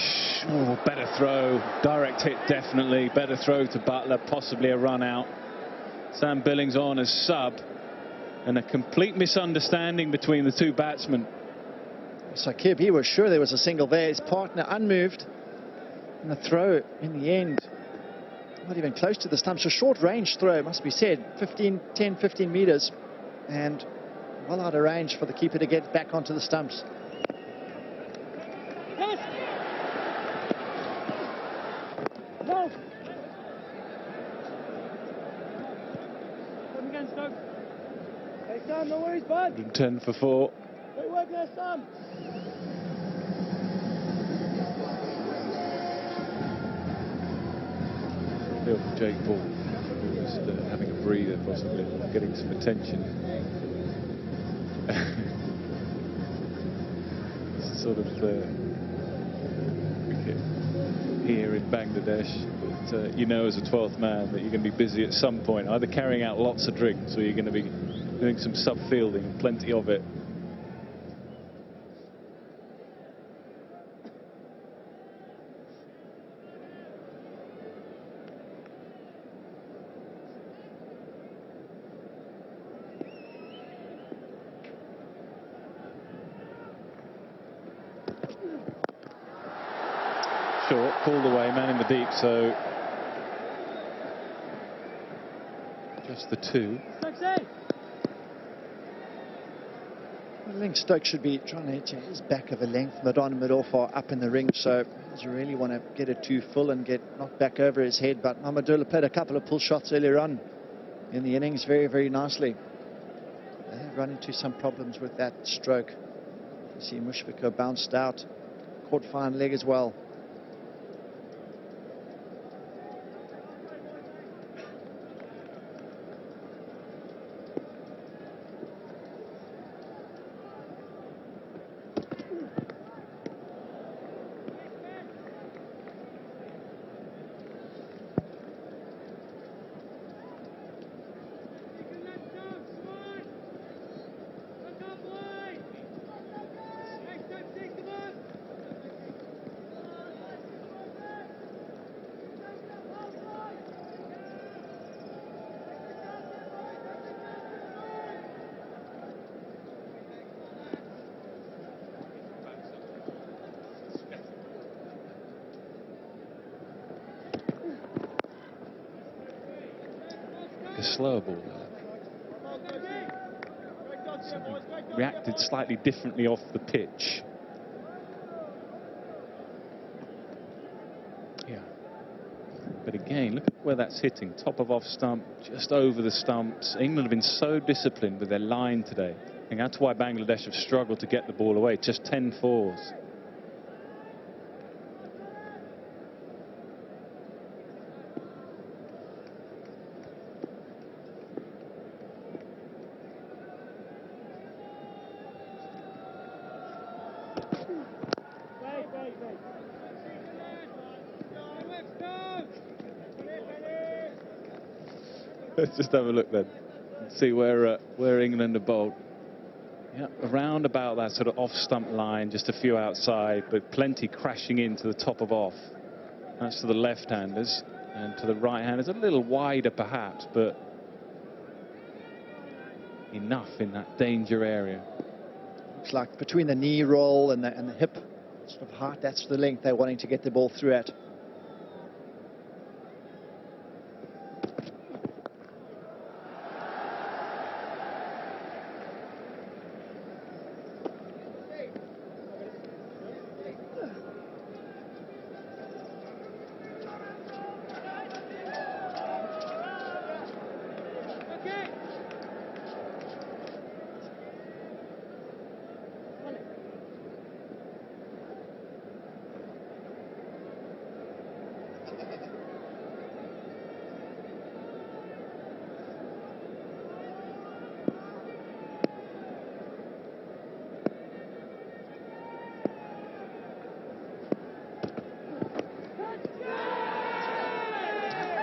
Oh, better throw. Direct hit, definitely. Better throw to Butler, possibly a run out. Sam Billings on as sub. And a complete misunderstanding between the two batsmen. Saqib, he was sure there was a single there. His partner unmoved. And the throw in the end, not even close to the stumps. A short range throw, must be said. 10, 15 meters. And well out of range for the keeper to get back onto the stumps. No! Come again, Stoke. Hey, Sam, no worries, bud. 110 for 4. Great work there, Sam. Feel for Jake Ball, who was having a breather, possibly getting some attention. Sort of cricket here in Bangladesh, but you know as a 12th man that you're going to be busy at some point, either carrying out lots of drinks or you're going to be doing some sub-fielding, plenty of it. Short, pulled away, man in the deep, so just the 2. I think Stoke should be trying to hit his back of a length, mid-on, mid-off, or up in the ring. So you really want to get it too full and get knocked back over his head. But Mahmudullah played a couple of pull shots earlier on in the innings very, very nicely. They have run into some problems with that stroke. You see Mushfiqur bounced out, caught fine leg as well. A slower ball there. Reacted slightly differently off the pitch. Yeah. But again, look at where that's hitting. Top of off stump, just over the stumps. England have been so disciplined with their line today. I think that's why Bangladesh have struggled to get the ball away. Just 10 fours. Let's just have a look then and see where England are bowled. Yeah, around about that sort of off-stump line, just a few outside, but plenty crashing into the top of off. That's to the left-handers, and to the right-handers, a little wider perhaps, but enough in that danger area. Looks like between the knee roll and the hip sort of height, that's the length they're wanting to get the ball through at.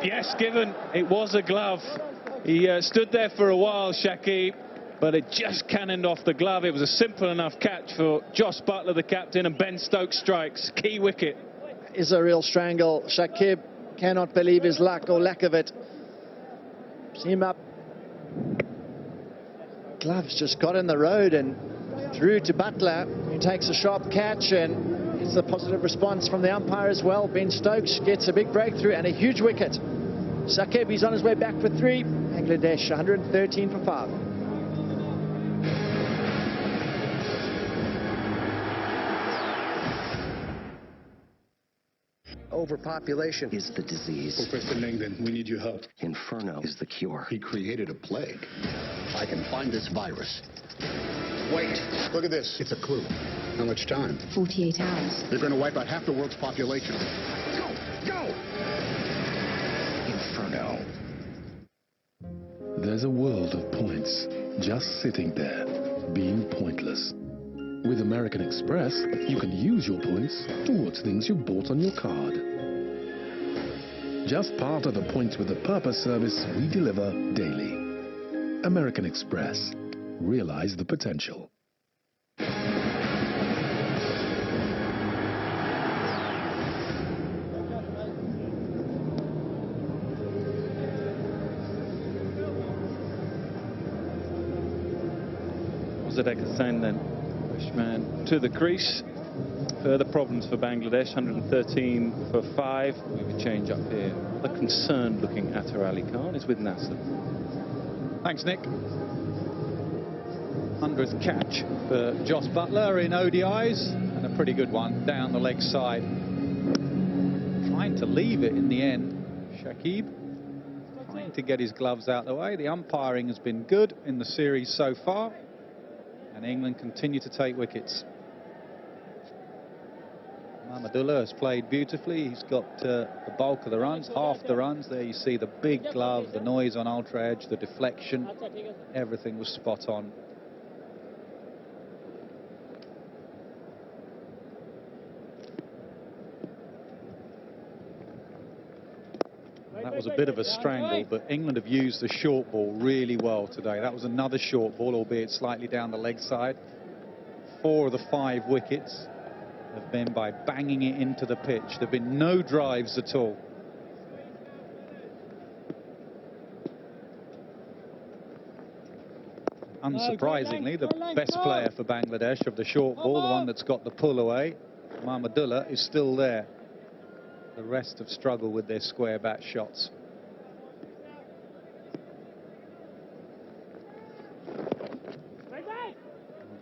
Yes, given it was a glove. He stood there for a while, Shakib, but it just cannoned off the glove. It was a simple enough catch for Josh Butler, the captain, and Ben Stokes strikes. Key wicket. Is a real strangle. Shakib cannot believe his luck or lack of it. See him up. Gloves just got in the road and through to Butler, who takes a sharp catch, and it's a positive response from the umpire as well. Ben Stokes gets a big breakthrough and a huge wicket. Shakib, he's on his way back for 3. Bangladesh 113 for 5. Overpopulation is the disease. Professor Langdon, we need your help. Inferno is the cure. He created a plague. I can find this virus. Wait, look at this. It's a clue. How much time? 48 hours. They're going to wipe out half the world's population. Go! Go! Inferno. There's a world of points just sitting there, being pointless. With American Express, you can use your points towards things you bought on your card. Just part of the Points with a Purpose service we deliver daily. American Express. Realize the potential. Hussain then. Man to the crease. Further problems for Bangladesh. 113 for 5. We would change up here. The concerned looking Attar Ali Khan is with Nasser. Thanks, Nick. 100th catch for Josh Butler in ODIs, and a pretty good one down the leg side. Trying to leave it in the end. Shakib trying to get his gloves out the way. The umpiring has been good in the series so far, and England continue to take wickets. Mahmudullah has played beautifully. He's got the bulk of the runs, half the runs. There you see the big glove, the noise on ultra edge, the deflection. Everything was spot on. And that was a bit of a strangle, but England have used the short ball really well today. That was another short ball, albeit slightly down the leg side. 4 of the 5 wickets have been by banging it into the pitch. There have been no drives at all. Unsurprisingly, the best player for Bangladesh of the short ball, the one that's got the pull away, Mahmudullah, is still there. The rest have struggled with their square bat shots.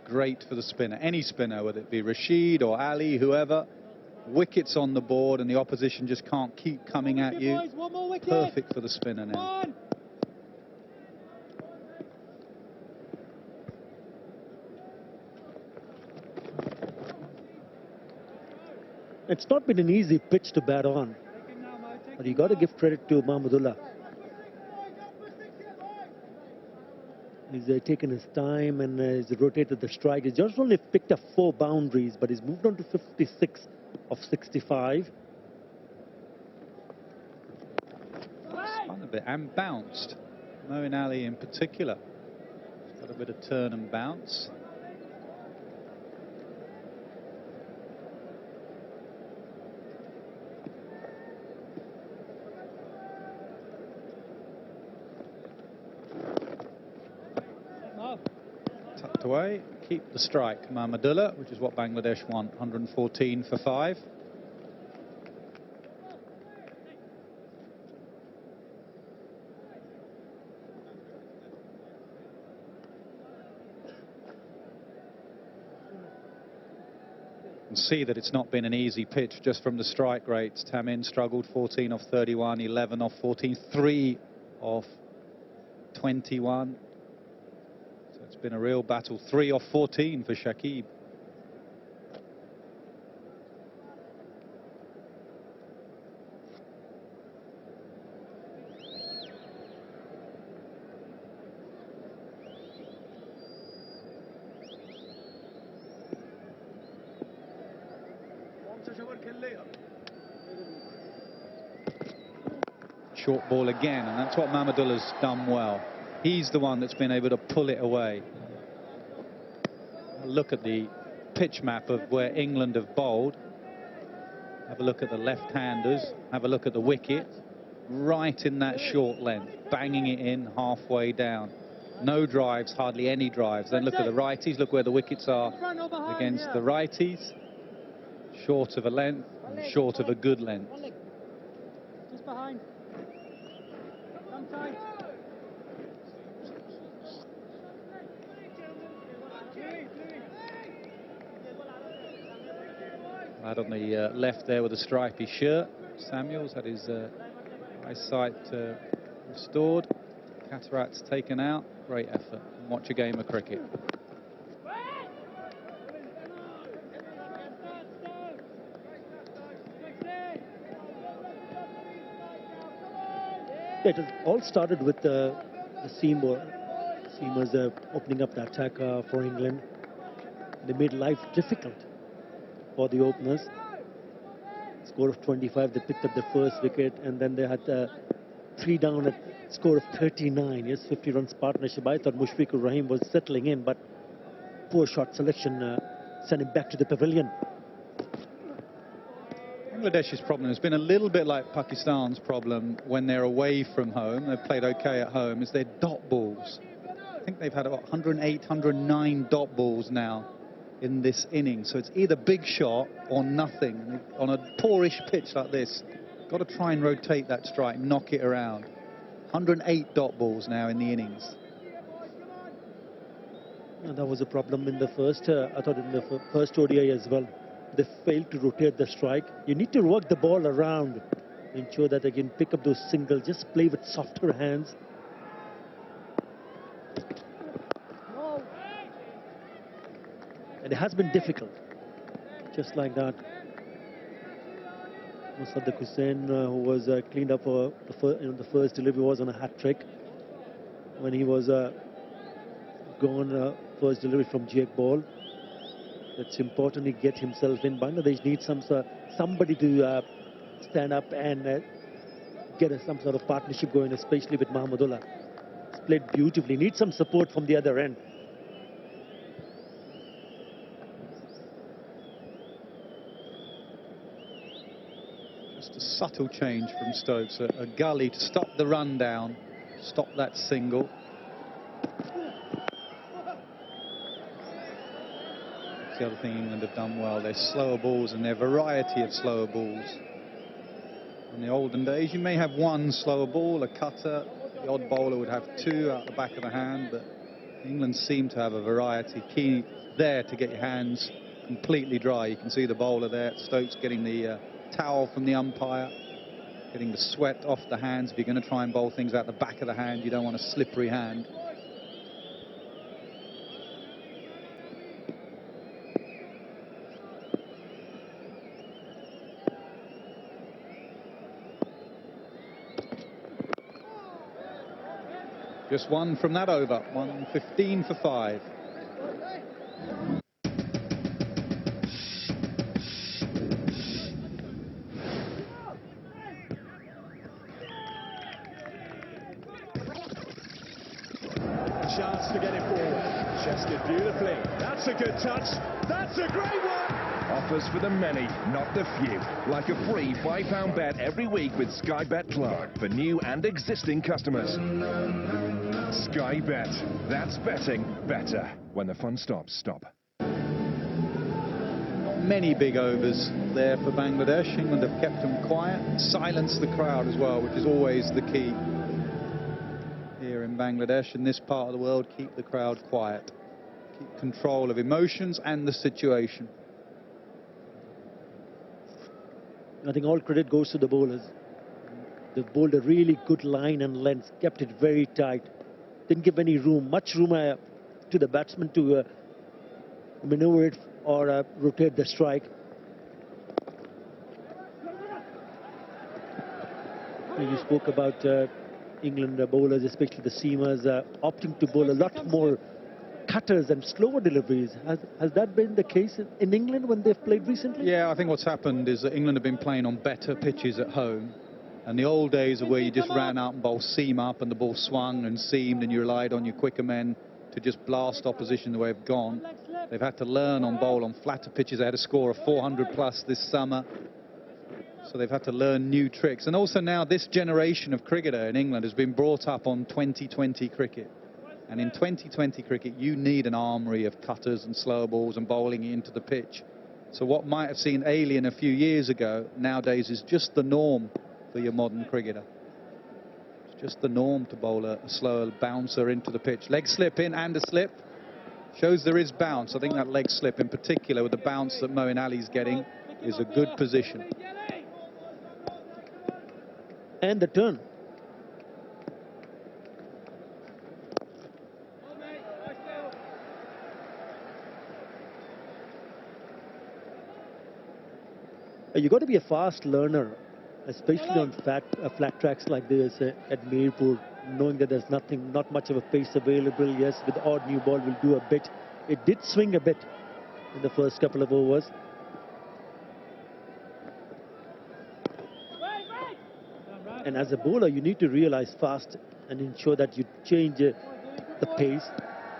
Great for the spinner, any spinner, whether it be Rashid or Ali, whoever. Wickets on the board and the opposition just can't keep coming at you. Perfect for the spinner now. It's not been an easy pitch to bat on, but you got to give credit to Mahmudullah. He's taken his time and he's rotated the strike. He's just only picked up 4 boundaries, but he's moved on to 56 of 65. Spun a bit and bounced. Moeen Ali in particular. He's got a bit of turn and bounce. tucked away. Keep the strike, Mahmudullah, which is what Bangladesh want, 114 for 5. And see that it's not been an easy pitch just from the strike rates. Tamim struggled, 14 off 31, 11 off 14, 3 off 21. So it's been a real battle. 3 off 14 for Shakib. Short ball again, and that's what Mahmudullah's done well. He's the one that's been able to pull it away. Look at the pitch map of where England have bowled. Have a look at the left-handers. Have a look at the wicket. Right in that short length, banging it in halfway down. No drives, hardly any drives. Then look at the righties. Look where the wickets are against the righties. Short of a length, and short of a good length. Just behind. Come tight. Lad on the left there with a stripy shirt. Samuels had his eyesight restored. Cataracts taken out. Great effort. And watch a game of cricket. It all started with the seamers opening up the attack for England. They made life difficult for the openers. Score of 25, they picked up the first wicket, and then they had 3 down at score of 39. Yes, 50 runs partnership. I thought Mushfiqur Rahim was settling in, but poor shot selection sent him back to the pavilion. Bangladesh's problem has been a little bit like Pakistan's problem when they're away from home. They've played okay at home, is their dot balls. I think they've had about 108, 109 dot balls now in this inning. So it's either big shot or nothing. On a poorish pitch like this, got to try and rotate that strike, knock it around. 108 dot balls now in the innings. And that was a problem in the first, I thought in the first ODI as well. They failed to rotate the strike. You need to work the ball around, ensure that they can pick up those singles, just play with softer hands. And it has been difficult, just like that. Musaddiq Hussain, who was cleaned up for the first delivery, was on a hat-trick. When he was gone, first delivery from Jake Ball. It's important he get himself in. Bangladesh needs somebody to stand up and get some sort of partnership going, especially with Mahmudullah. It's played beautifully. Needs some support from the other end. Just a subtle change from Stokes. A gully to stop the run down, stop that single. The other thing England have done well, their slower balls and their variety of slower balls. In the olden days, you may have one slower ball, a cutter. The odd bowler would have 2 out the back of the hand, but England seem to have a variety. Key there to get your hands completely dry. You can see the bowler there, Stokes, getting the towel from the umpire, getting the sweat off the hands. If you're going to try and bowl things out the back of the hand, you don't want a slippery hand. Just one from that over, 115 for 5. Chance to get it forward. Chested beautifully. That's a good touch. That's a great one. Offers for the many, not the few. Like a free £5 bet every week with Sky Bet Club for new and existing customers. Sky Bet. That's betting better. When the fun stops, stop. Not many big overs there for Bangladesh. England have kept them quiet, silenced the crowd as well, which is always the key here in Bangladesh. In this part of the world, keep the crowd quiet. Keep control of emotions and the situation. I think all credit goes to the bowlers. They bowled a really good line and length, kept it very tight. Didn't give any room, much room to the batsman to maneuver it or rotate the strike. You spoke about England bowlers, especially the seamers, opting to bowl a lot more cutters and slower deliveries. Has that been the case in England when they've played recently? Yeah, I think what's happened is that England have been playing on better pitches at home. And the old days are where you just ran out and bowled seam up and the ball swung and seamed and you relied on your quicker men to just blast opposition the way they've gone. They've had to learn on bowl on flatter pitches. They had a score of 400 plus this summer. So they've had to learn new tricks. And also now this generation of cricketer in England has been brought up on 2020 cricket. And in 2020 cricket, you need an armoury of cutters and slower balls and bowling into the pitch. So what might have seemed alien a few years ago, nowadays is just the norm for your modern cricketer. It's just the norm to bowl a slower bouncer into the pitch. Leg slip in and a slip. Shows there is bounce. I think that leg slip in particular with the bounce that Moeen Ali's getting is a good position. And the turn. You got to be a fast learner, especially on flat tracks like this at Mirpur, knowing that there's not much of a pace available. Yes, with the odd new ball will do a bit. It did swing a bit in the first couple of overs. And as a bowler, you need to realize fast and ensure that you change the pace.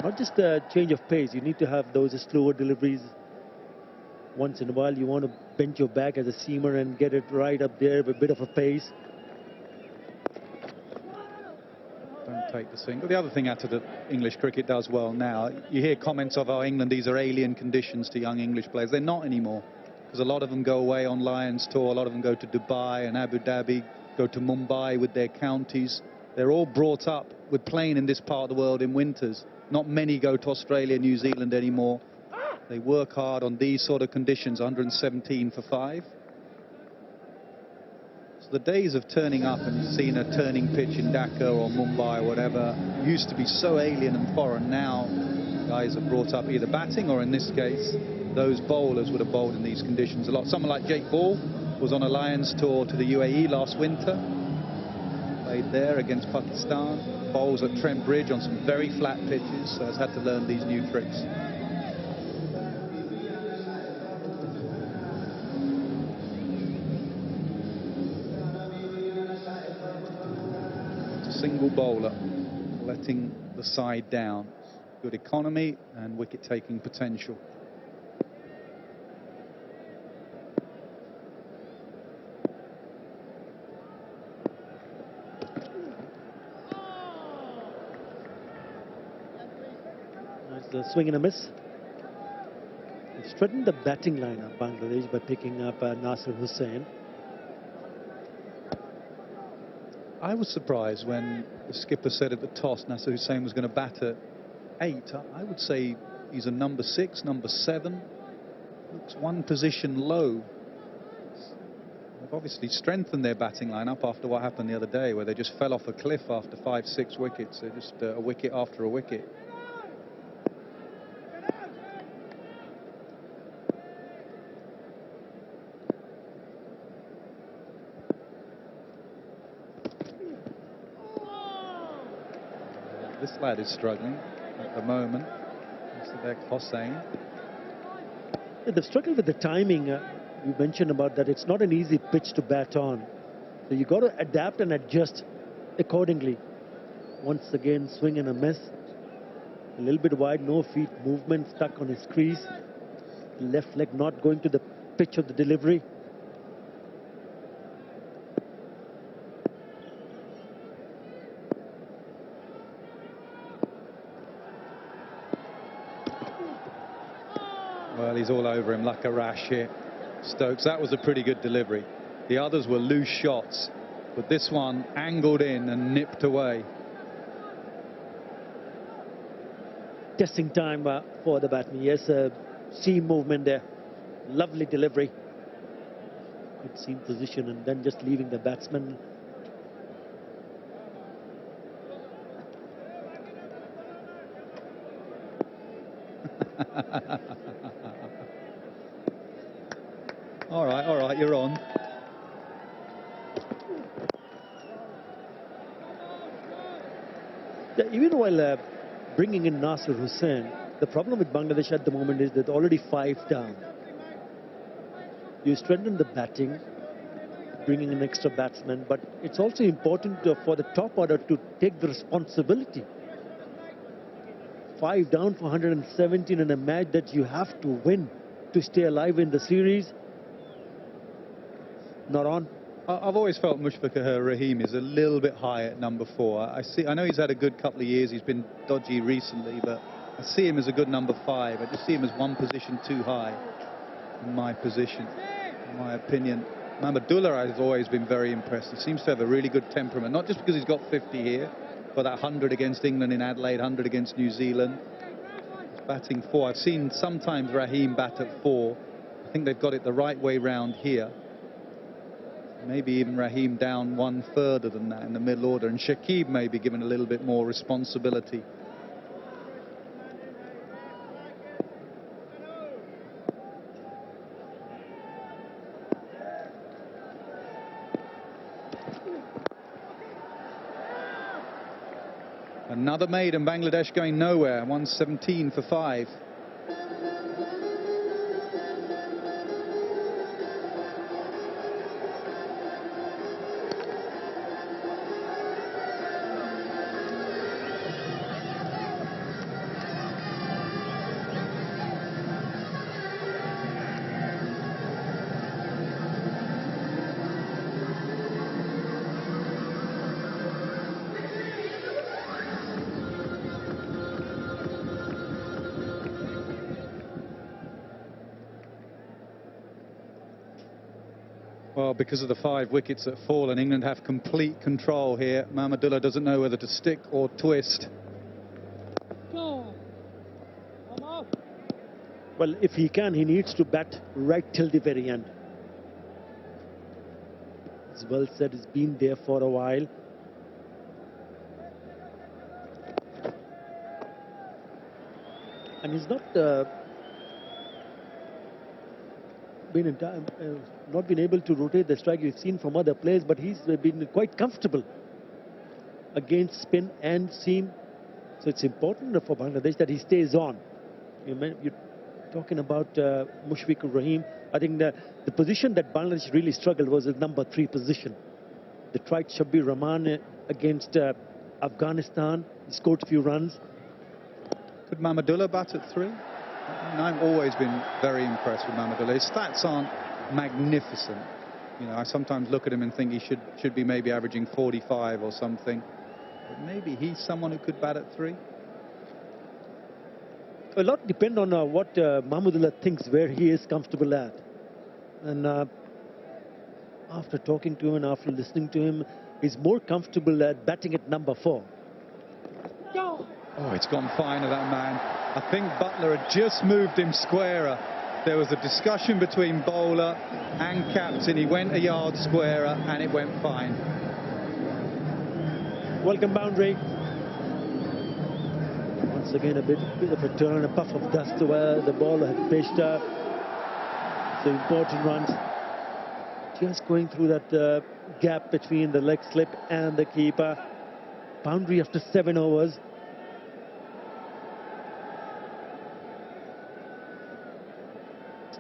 Not just a change of pace, you need to have those slower deliveries. Once in a while, you want to bend your back as a seamer and get it right up there with a bit of a pace. Don't take the single. The other thing out of the English cricket does well now, you hear comments of, oh, England, these are alien conditions to young English players. They're not anymore, because a lot of them go away on Lions tour, a lot of them go to Dubai and Abu Dhabi, go to Mumbai with their counties. They're all brought up with playing in this part of the world in winters. Not many go to Australia, New Zealand anymore. They work hard on these sort of conditions, 117 for 5. So the days of turning up and seeing a turning pitch in Dhaka or Mumbai or whatever used to be so alien and foreign. Now guys are brought up either batting or, in this case, those bowlers would have bowled in these conditions a lot. Someone like Jake Ball was on a Lions tour to the UAE last winter. Played there against Pakistan. Bowls at Trent Bridge on some very flat pitches, so has had to learn these new tricks. Single bowler, letting the side down. Good economy and wicket-taking potential. That's the swing and a miss. It's threatened the batting line of Bangladesh by picking up Nasser Hussain. I was surprised when the skipper said at the toss Nasser Hussain was going to bat at 8. I would say he's a number 6, number 7. Looks one position low. They've obviously strengthened their batting lineup after what happened the other day, where they just fell off a cliff after 5-6 wickets. They're just a wicket after a wicket. This lad is struggling at the moment. Mr. Hossain. They've struggled with the timing. You mentioned about that it's not an easy pitch to bat on. So you got to adapt and adjust accordingly. Once again, swing and a miss. A little bit wide, no feet movement, stuck on his crease. Left leg not going to the pitch of the delivery. Well, he's all over him like a rash here. Stokes, that was a pretty good delivery. The others were loose shots, but this one angled in and nipped away. Testing time for the batsman. Yes, seam movement there. Lovely delivery. Good seam position and then just leaving the batsman. All right, you're on. Even while bringing in Nasir Hussain, the problem with Bangladesh at the moment is that already 5 down. You strengthen the batting, bringing in extra batsmen, but it's also important for the top order to take the responsibility. 5 down for 117 in a match that you have to win to stay alive in the series. Not on. I've always felt Mushfiqur Rahim is a little bit high at number 4. I know he's had a good couple of years. He's been dodgy recently, but I see him as a good number 5. I just see him as one position too high in my position, in my opinion. Mamadullah has always been very impressed. He seems to have a really good temperament, not just because he's got 50 here, but that 100 against England in Adelaide, 100 against New Zealand. He's batting 4. I've seen sometimes Rahim bat at 4. I think they've got it the right way round here. Maybe even Rahim down one further than that in the middle order, and Shakib may be given a little bit more responsibility. Another maiden, Bangladesh going nowhere. 117 for 5. Well, because of the 5 wickets that fall, and England have complete control here. Mamadullah doesn't know whether to stick or twist. Well, if he can, he needs to bat right till the very end. As well said, he's been there for a while. And he's not not been able to rotate the strike you've seen from other players, but he's been quite comfortable against spin and seam. So it's important for Bangladesh that he stays on. You're talking about Mushfiqur Rahim. I think the position that Bangladesh really struggled was the number 3 position. They tried Shabir Rahman against Afghanistan. He scored a few runs. Could Mamadullah bat at 3? I've always been very impressed with Mamadullah. His stats aren't magnificent. You know, I sometimes look at him and think he should be maybe averaging 45 or something. But maybe he's someone who could bat at 3. A lot depends on what Mahmudullah thinks where he is comfortable at. And after talking to him and after listening to him, he's more comfortable at batting at number 4. Oh, it's gone fine of that man. I think Butler had just moved him squarer. There was a discussion between bowler and captain. He went a yard squarer and it went fine. Welcome boundary. Once again, a bit of a turn, a puff of dust where the ball had pitched up. So important runs. Just going through that gap between the leg slip and the keeper. Boundary after 7 overs.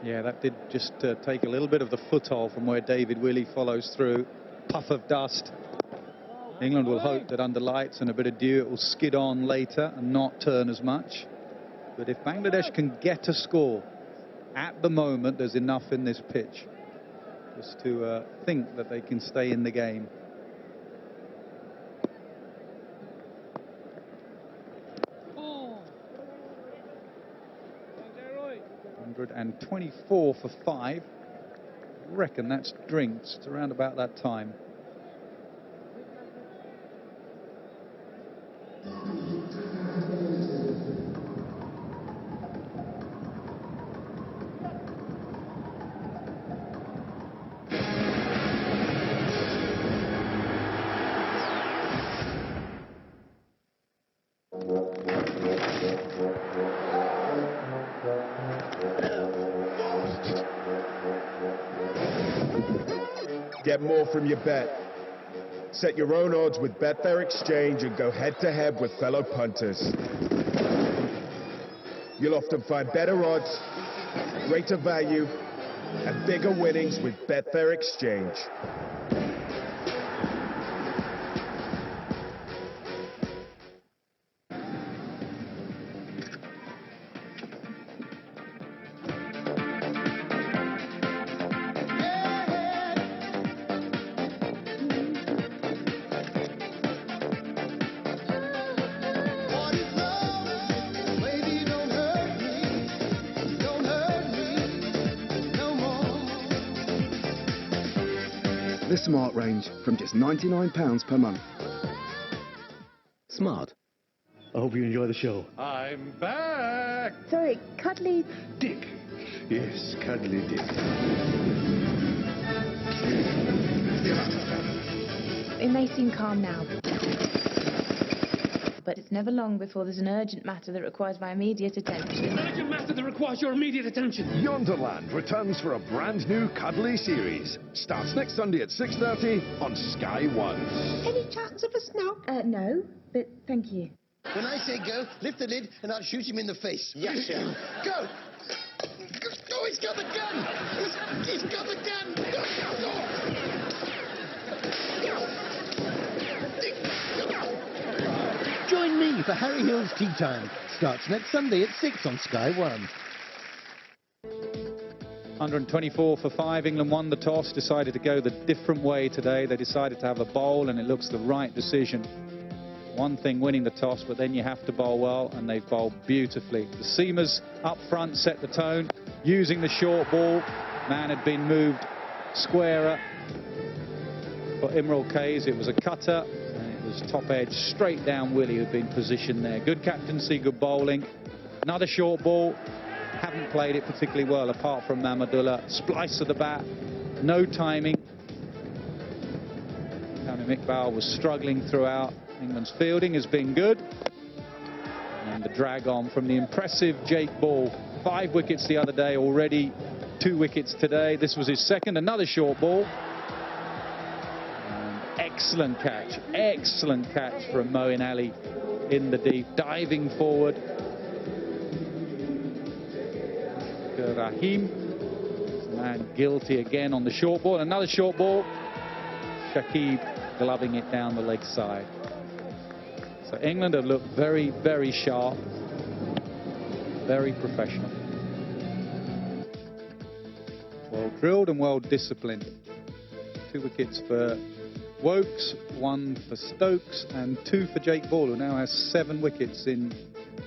Yeah, that did just take a little bit of the foothold from where David Willey follows through. Puff of dust. England will hope that under lights and a bit of dew it will skid on later and not turn as much. But if Bangladesh can get a score, at the moment there's enough in this pitch just to think that they can stay in the game. 124 for 5. Reckon that's drinks. It's around about that time. Get more from your bet. Set your own odds with Betfair Exchange and go head-to-head with fellow punters. You'll often find better odds, greater value, and bigger winnings with Betfair Exchange. The Smart range from just £99 per month. Smart. I hope you enjoy the show. I'm back! Sorry, Cuddly... Dick. Yes, Cuddly Dick. It may seem calm now, but it's never long before there's an urgent matter that requires my immediate attention. An urgent matter that requires your immediate attention. Yonderland returns for a brand new cuddly series. Starts next Sunday at 6:30 on Sky 1. Any chance of a snog? No, but thank you. When I say go, lift the lid and I'll shoot him in the face. Yes, sir. Go! Oh, he's got the gun! He's got the gun! Join me for Harry Hill's Tea Time. Starts next Sunday at 6 on Sky 1. 124 for 5. England won the toss, decided to go the different way today. They decided to have a bowl, and it looks the right decision. One thing winning the toss, but then you have to bowl well, and they've bowled beautifully. The seamers up front set the tone, using the short ball. Man had been moved squarer. For Imral Kays, it was a cutter, and it was top edge straight down Willie, who'd been positioned there. Good captaincy, good bowling. Another short ball. Haven't played it particularly well, apart from Mahmudullah. Splice of the bat, no timing. Tamim Iqbal was struggling throughout. England's fielding has been good. And the drag on from the impressive Jake Ball. 5 wickets the other day, already 2 wickets today. This was his second, another short ball. And excellent catch from Moeen Ali in the deep, diving forward. Rahim, man guilty again on the short ball. Another short ball. Shakib gloving it down the leg side. So England have looked very, very sharp, very professional. Well drilled and well disciplined. 2 wickets for Wokes, 1 for Stokes, and 2 for Jake Ball, who now has 7 wickets in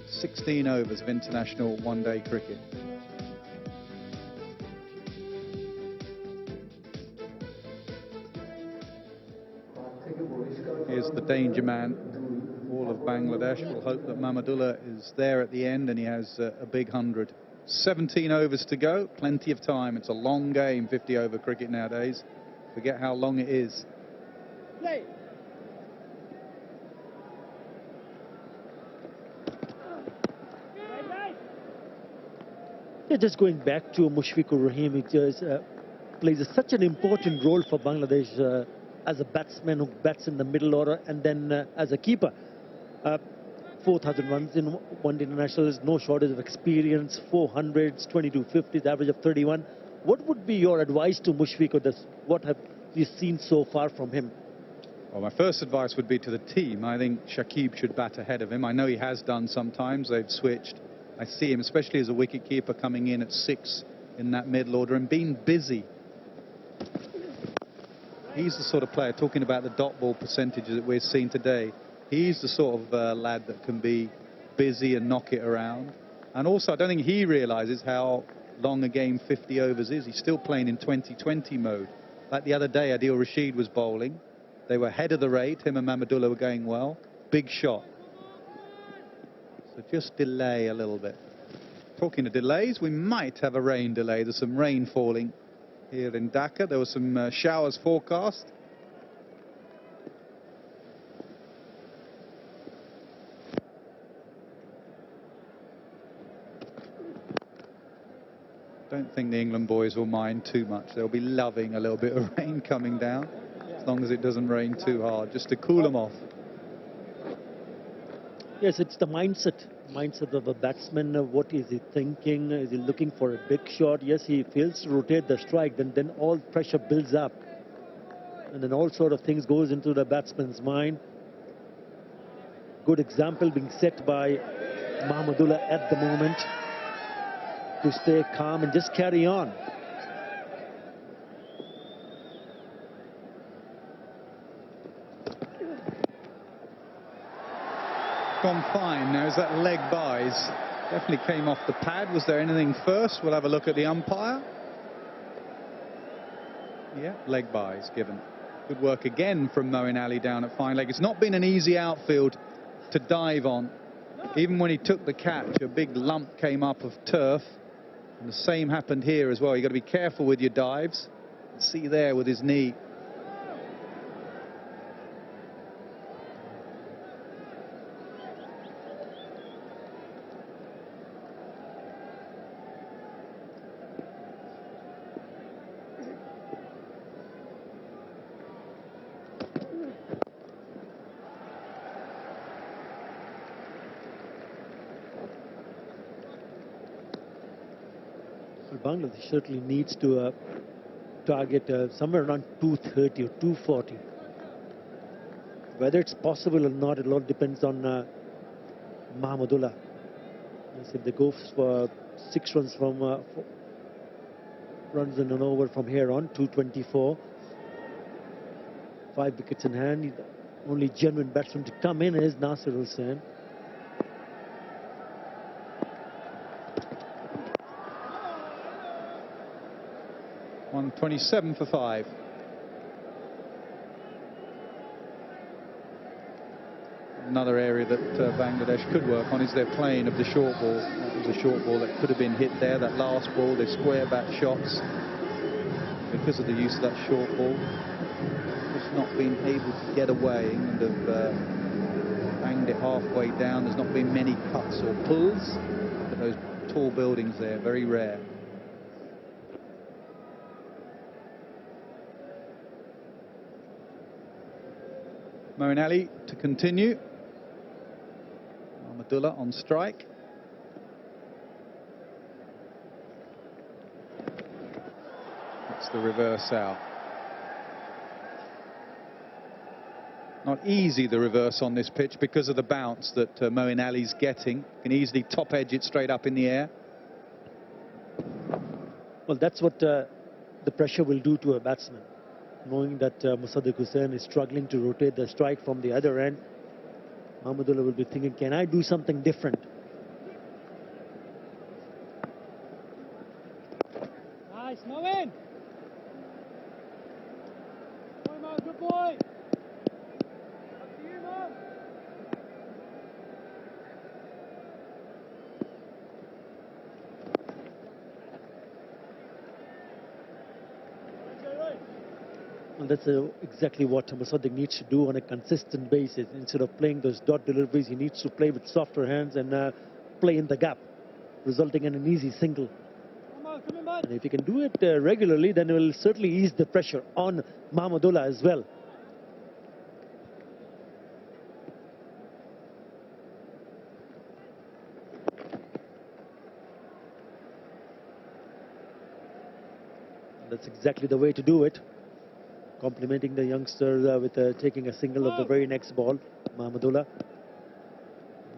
16 overs of international one-day cricket. Here's the danger man, all of Bangladesh. We'll hope that Mahmudullah is there at the end and he has a big 100. 17 overs to go, plenty of time. It's a long game, 50-over cricket nowadays. Forget how long it is. Play. Yeah, just going back to Mushfiqur Rahim, it just plays such an important role for Bangladesh as a batsman who bats in the middle order, and then as a keeper. 4,000 runs in one-day internationals, no shortage of experience, 400s, 22 50s, average of 31. What would be your advice to Mushfiqur? What have you seen so far from him? Well, my first advice would be to the team. I think Shakib should bat ahead of him. I know he has done sometimes. They've switched. I see him, especially as a wicket-keeper, coming in at 6 in that middle order and being busy. He's the sort of player, talking about the dot ball percentages that we're seeing today, he's the sort of lad that can be busy and knock it around. And also, I don't think he realises how long a game 50 overs is. He's still playing in 2020 mode. Like the other day, Adil Rashid was bowling. They were ahead of the rate. Him and Mahmudullah were going well. Big shot. So just delay a little bit. Talking of delays, we might have a rain delay. There's some rain falling here in Dhaka. There were some showers forecast. Don't think the England boys will mind too much. They'll be loving a little bit of rain coming down, as long as it doesn't rain too hard, just to cool them off. Yes, it's the mindset of a batsman. What is he thinking? Is he looking for a big shot? Yes, he fails to rotate the strike, then all pressure builds up. And then all sort of things goes into the batsman's mind. Good example being set by Mahmudullah at the moment, to stay calm and just carry on. Gone fine. Now, is that leg buys? Definitely came off the pad. Was there anything first? We'll have a look at the umpire. Yeah, leg buys given. Good work again from Moeen Ali down at fine leg. It's not been an easy outfield to dive on. Even when he took the catch, a big lump came up of turf. And the same happened here as well. You've got to be careful with your dives. See there with his knee. Bangladesh certainly needs to target somewhere around 230 or 240. Whether it's possible or not, it all depends on Mahmudullah. If they go for 6 runs from runs in an over from here on, 224, 5 wickets in hand. The only genuine batsman to come in is Nasir Hussain. On 27 for 5. Another area that Bangladesh could work on is their playing of the short ball. That was a short ball that could have been hit there. That last ball, they square back shots because of the use of that short ball. Just not been able to get away. England have banged it halfway down. There's not been many cuts or pulls. But those tall buildings there, very rare. Moeen Ali to continue. Mahmudullah on strike. That's the reverse out. Not easy, the reverse on this pitch, because of the bounce that Moeen Ali's getting. Can easily top edge it straight up in the air. Well, that's what the pressure will do to a batsman. Knowing that Musaddiq Hussain is struggling to rotate the strike from the other end, Mahmudullah will be thinking, can I do something different? Nice, Moeen! Good boy! Up to you, Mo! Well, that's exactly what Musaddiq needs to do on a consistent basis. Instead of playing those dot deliveries, he needs to play with softer hands and play in the gap, resulting in an easy single. And if he can do it regularly, then it will certainly ease the pressure on Mahmudullah as well. That's exactly the way to do it. Complimenting the youngster with taking a single of the very next ball. Mahmudullah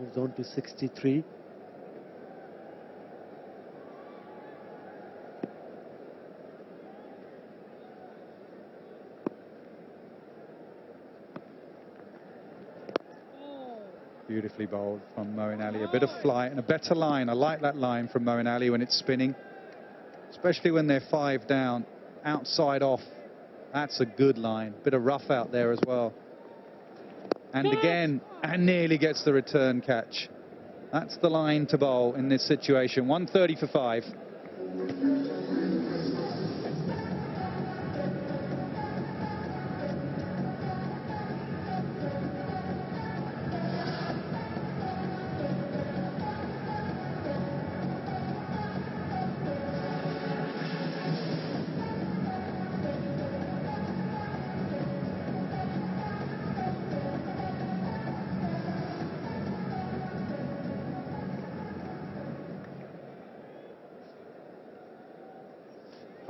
moves on to 63. Beautifully bowled from Moeen Ali. A bit of flight and a better line. I like that line from Moeen Ali when it's spinning. especially when they're 5 down, outside off. That's a good line. Bit of rough out there as well. And again, and nearly gets the return catch. That's the line to bowl in this situation. 130 for 5.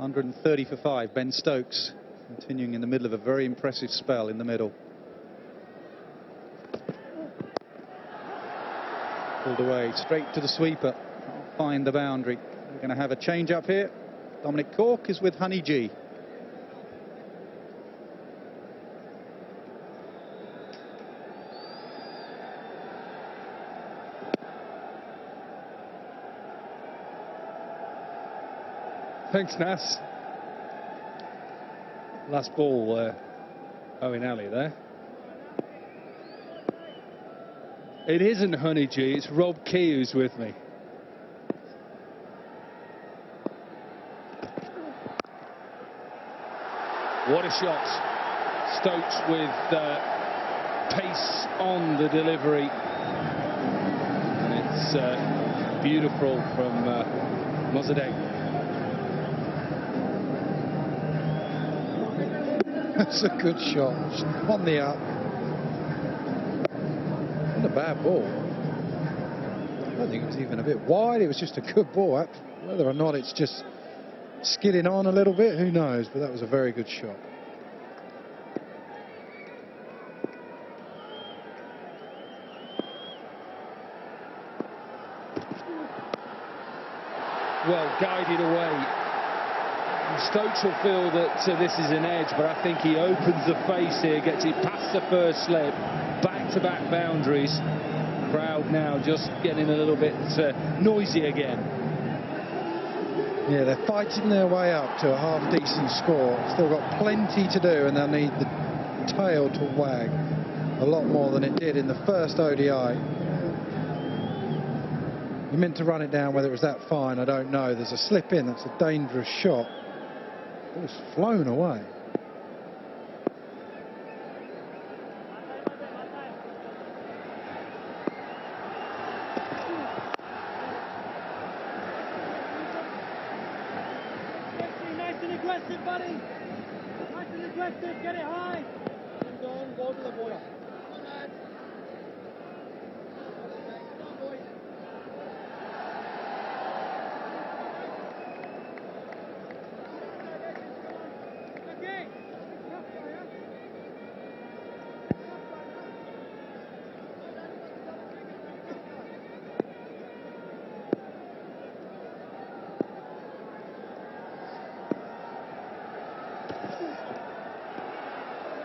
$130 for 5. Ben Stokes continuing in the middle of a very impressive spell in the middle. Pulled away, straight to the sweeper. Can't find the boundary. We're going to have a change up here. Dominic Cork is with Honey G. Thanks, Nas. Last ball, Owen Alley there. It isn't Honey G, it's Rob Key who's with me. What a shot. Stokes with pace on the delivery. And it's beautiful from Mozadek. That's a good shot. On the up. Not a bad ball. I don't think it was even a bit wide. It was just a good ball. Whether or not it's just skidding on a little bit, who knows? But that was a very good shot. Well guided away. Stokes will feel that this is an edge, but I think he opens the face here, gets it past the first slip, back-to-back boundaries. Crowd now just getting a little bit noisy again. Yeah, they're fighting their way up to a half-decent score. Still got plenty to do, and they'll need the tail to wag a lot more than it did in the first ODI. You meant to run it down, whether it was that fine, I don't know. There's a slip in, that's a dangerous shot. It was flown away. Nice and aggressive, buddy. Nice and aggressive. Get it high. Go to the boys.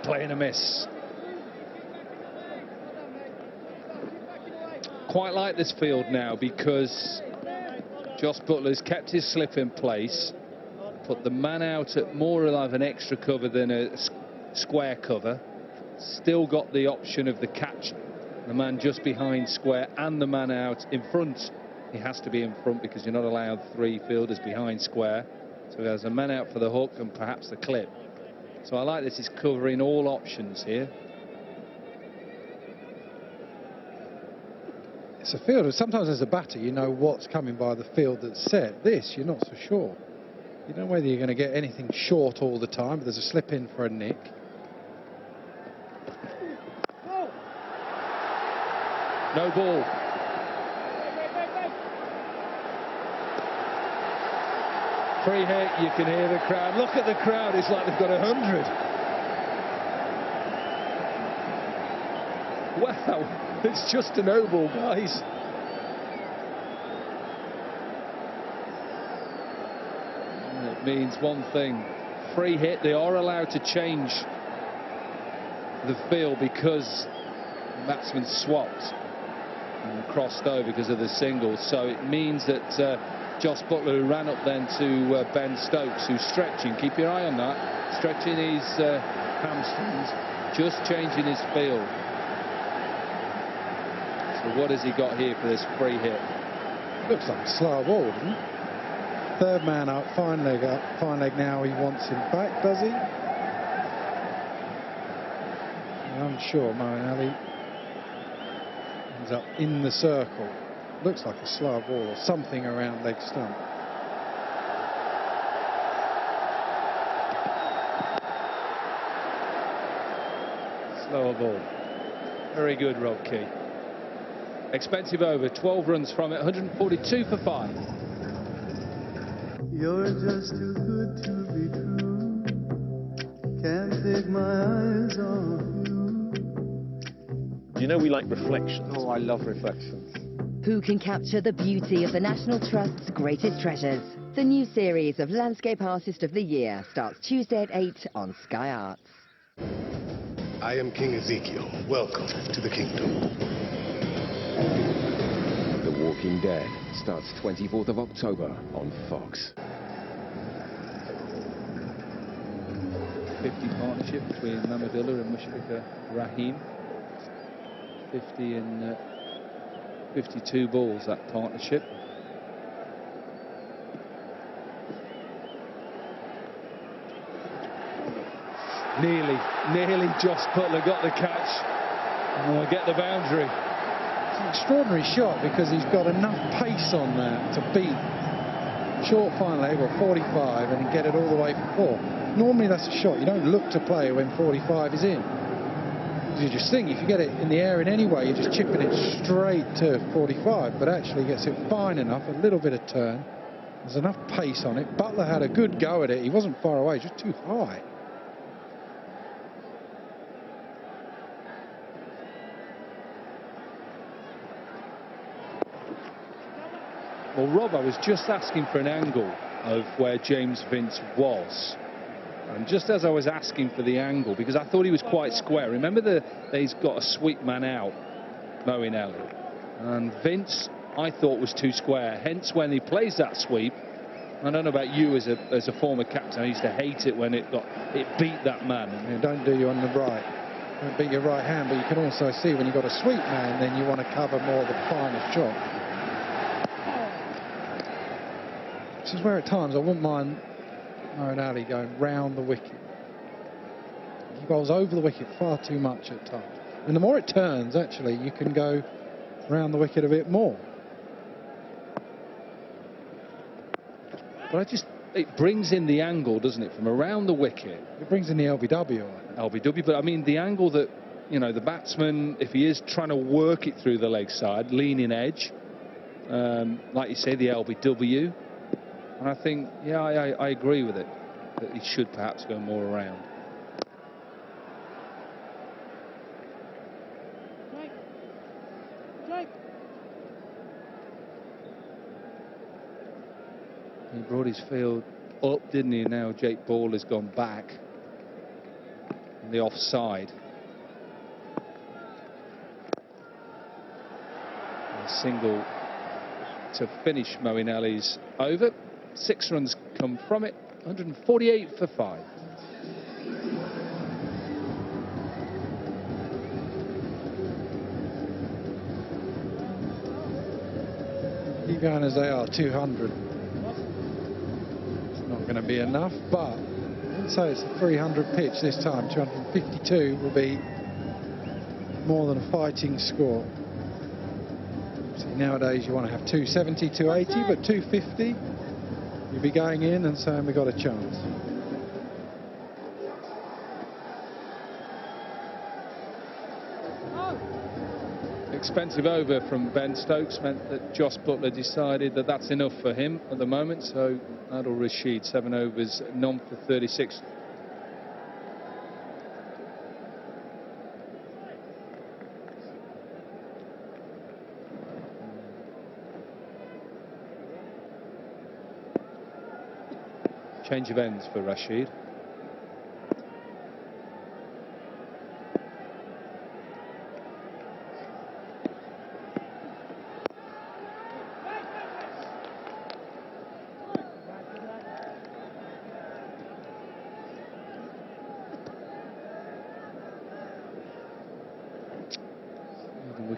Playing a miss. Quite like this field now because Josh Butler's kept his slip in place, put the man out at more of an extra cover than a square cover, still got the option of the catch, the man just behind square and the man out in front. He has to be in front because you're not allowed 3 fielders behind square. So there's a man out for the hook and perhaps the clip. So I like this, is covering all options here. It's a field, sometimes as a batter you know what's coming by the field that's set. This, you're not so sure. You don't know whether you're going to get anything short all the time, but there's a slip in for a nick. No ball. Free hit, you can hear the crowd. Look at the crowd, it's like they've got 100. Wow, it's just a no ball, guys. And it means one thing. Free hit, they are allowed to change the field because the batsman swapped and crossed over because of the single. So it means that Josh Butler, who ran up then to Ben Stokes, who's stretching. Keep your eye on that. Stretching his hamstrings, just changing his field. So what has he got here for this free hit? Looks like a slow ball, doesn't it? Third man up, fine leg up, fine leg now. He wants him back, does he? I'm unsure. Moeen Ali ends up in the circle. Looks like a slow ball or something around leg stump. Slower ball. Very good, Rob Key. Expensive over, 12 runs from it, 142 for 5. You're just too good to be true. Can't take my eyes off you. You know we like reflections. Oh, I love reflections. Who can capture the beauty of the National Trust's greatest treasures? The new series of Landscape Artist of the Year starts Tuesday at 8 on Sky Arts. I am King Ezekiel. Welcome to the kingdom. The Walking Dead starts 24th of October on Fox. 50 partnership between Mamadullah and Mushrika Rahim. 50 and 52 balls, that partnership. Nearly Josh Butler got the catch. And get the boundary. It's an extraordinary shot because he's got enough pace on that to beat short fine leg or 45 and get it all the way for 4. Normally that's a shot you don't look to play when 45 is in. You just think if you get it in the air in any way, you're just chipping it straight to 45, but actually gets it fine enough, a little bit of turn. There's enough pace on it. Butler had a good go at it. He wasn't far away, just too high. Well, Rob, I was just asking for an angle of where James Vince was. And just as I was asking for the angle, because I thought he was quite square. Remember that he's got a sweep man out, Moeen Ali. And Vince, I thought, was too square. Hence, when he plays that sweep, I don't know about you as a former captain, I used to hate it when it beat that man. Yeah, don't do you on the right. Don't beat your right hand, but you can also see when you've got a sweep man, then you want to cover more of the final shot. This is where at times I wouldn't mind Moeen Ali going round the wicket. He goes over the wicket far too much at times. And the more it turns, actually, you can go round the wicket a bit more. But it brings in the angle, doesn't it, from around the wicket. It brings in the LBW. LBW, but I mean the angle that, you know, the batsman, if he is trying to work it through the leg side, leaning edge, like you say, the LBW. And I think, yeah, I agree with it, that he should perhaps go more around. He brought his field up, didn't he? Now Jake Ball has gone back on the offside. A single to finish Moeen Ali's over. 6 runs come from it, 148 for 5. Keep going as they are, 200. It's not going to be enough, but I wouldn't say it's a 300 pitch this time. 252 will be more than a fighting score. See, nowadays you want to have 270, 280, but 250. You'll be going in and saying we got a chance. Expensive over from Ben Stokes meant that Josh Butler decided that that's enough for him at the moment. So Adil Rashid, 7 overs, none for 36. Change of ends for Rashid.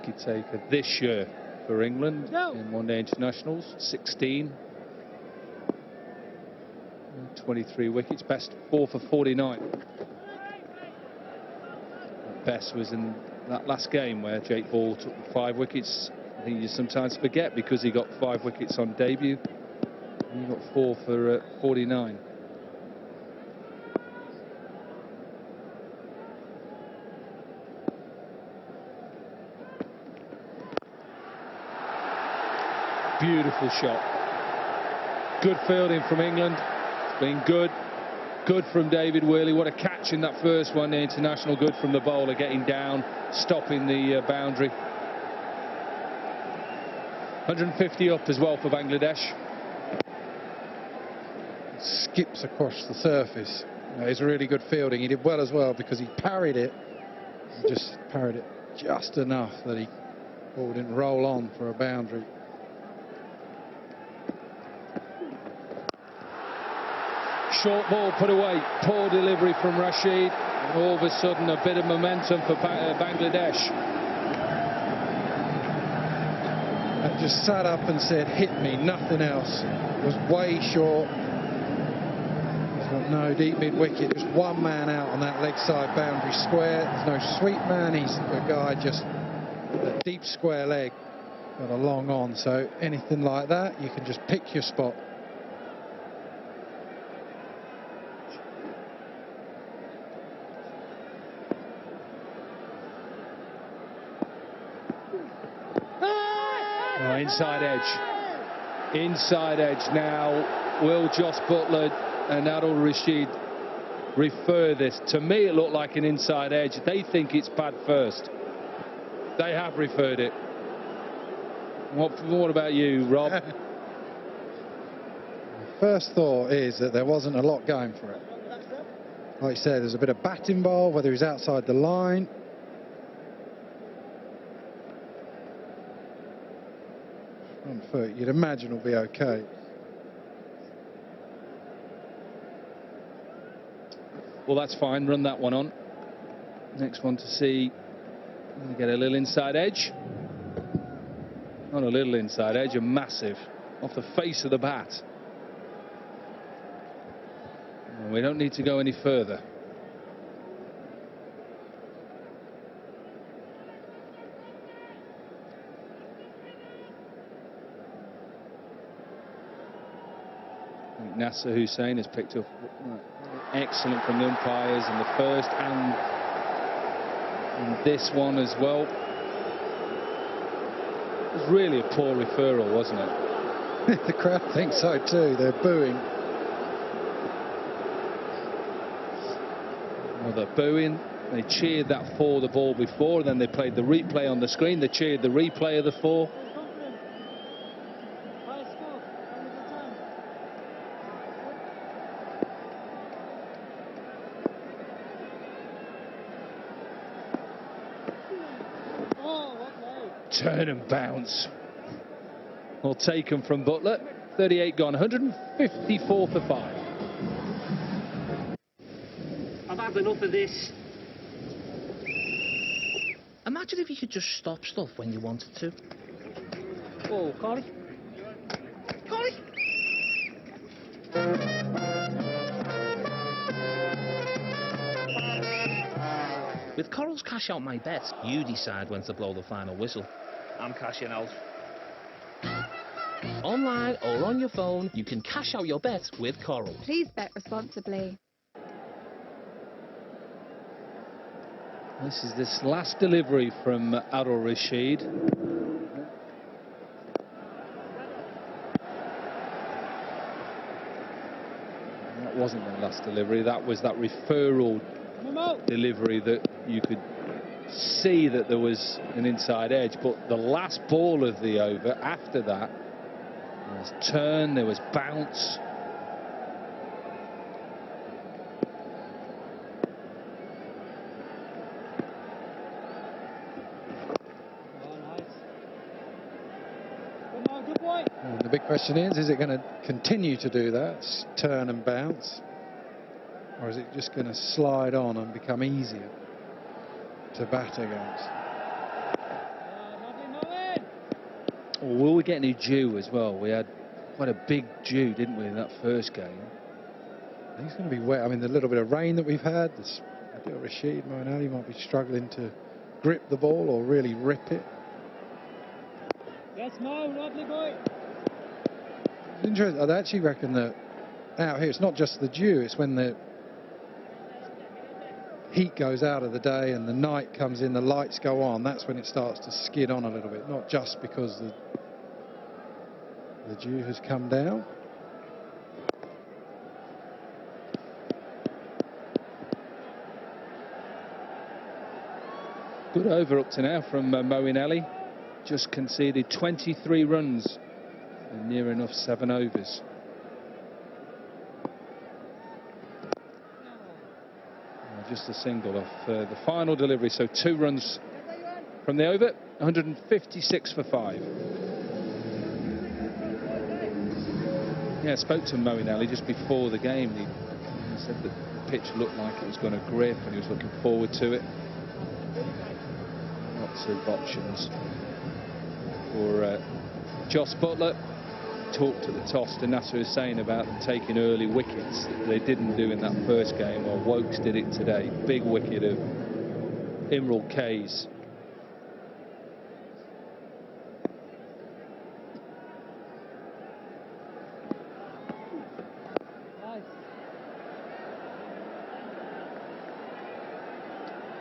wicket taker this year for England in one-day internationals, 16. 23 wickets, best 4 for 49. Best was in that last game where Jake Ball took 5 wickets. I think you sometimes forget because he got 5 wickets on debut. And he got 4 for 49. Beautiful shot. Good fielding from England. It's been good. Good from David Worley. What a catch in that first one, the international. Good from the bowler, getting down, stopping the boundary. 150 up as well for Bangladesh. Skips across the surface. It's really good fielding. He did well as well because he parried it. He just parried it just enough that he ball didn't roll on for a boundary. Short ball put away. Poor delivery from Rashid. And all of a sudden a bit of momentum for Bangladesh. And just sat up and said, hit me, nothing else. It was way short. He's got no deep mid-wicket, just one man out on that leg side boundary square. There's no sweep man, he's a guy just a deep square leg. Got a long on, so anything like that, you can just pick your spot. Oh, inside edge. Inside edge now. Will Joss Buttler and Adil Rashid refer this? To me, it looked like an inside edge. They think it's pad first. They have referred it. What about you, Rob? First thought is that there wasn't a lot going for it. Like you said, there's a bit of bat involved, whether he's outside the line. Front foot, you'd imagine will be okay. Well, that's fine. Run that one on. Next one to see. I'm going to get a little inside edge. Not a little inside edge, a massive. Off the face of the bat. And we don't need to go any further. Nasser Hussain has picked up excellent from the umpires in the first and in this one as well. It was really a poor referral, wasn't it? The crowd thinks so too. They're booing. Well, they're booing. They cheered that for the ball before, and then they played the replay on the screen. They cheered the replay of the 4. Turn and bounce. Well taken from Buttler. 38 gone, 154 for 5. I've had enough of this. Imagine if you could just stop stuff when you wanted to. Whoa, Corey. Corey! With Coral's Cash Out My Bet, you decide when to blow the final whistle. I'm cashing out. Online or on your phone, you can cash out your bet with Coral. Please bet responsibly. This is this last delivery from Adil Rashid. That wasn't the last delivery, that was that referral delivery that you could see that there was an inside edge, but the last ball of the over after that, there was turn, there was bounce. And the big question is it going to continue to do that, turn and bounce, or is it just going to slide on and become easier to bat against? Or will we get any dew as well? We had quite a big dew, didn't we, in that first game? I think it's going to be wet. I mean, the little bit of rain that we've had, Rashid Moeen might be struggling to grip the ball or really rip it. Yes, Mo, lovely boy. It's interesting. I actually reckon that out here, it's not just the dew, it's when the heat goes out of the day and the night comes in, the lights go on, that's when it starts to skid on a little bit, not just because the dew has come down. Good over up to now from Moeen. Just conceded 23 runs in near enough 7 overs. Just a single off the final delivery, so 2 runs from the over, 156 for 5. Yeah, I spoke to Moeen just before the game. He said that the pitch looked like it was going to grip and he was looking forward to it. Lots of options for Jos Buttler. Talked at the toss to Nasser Hussain about them taking early wickets that they didn't do in that first game. Well, Wokes did it today. Big wicket of Imral Kayes.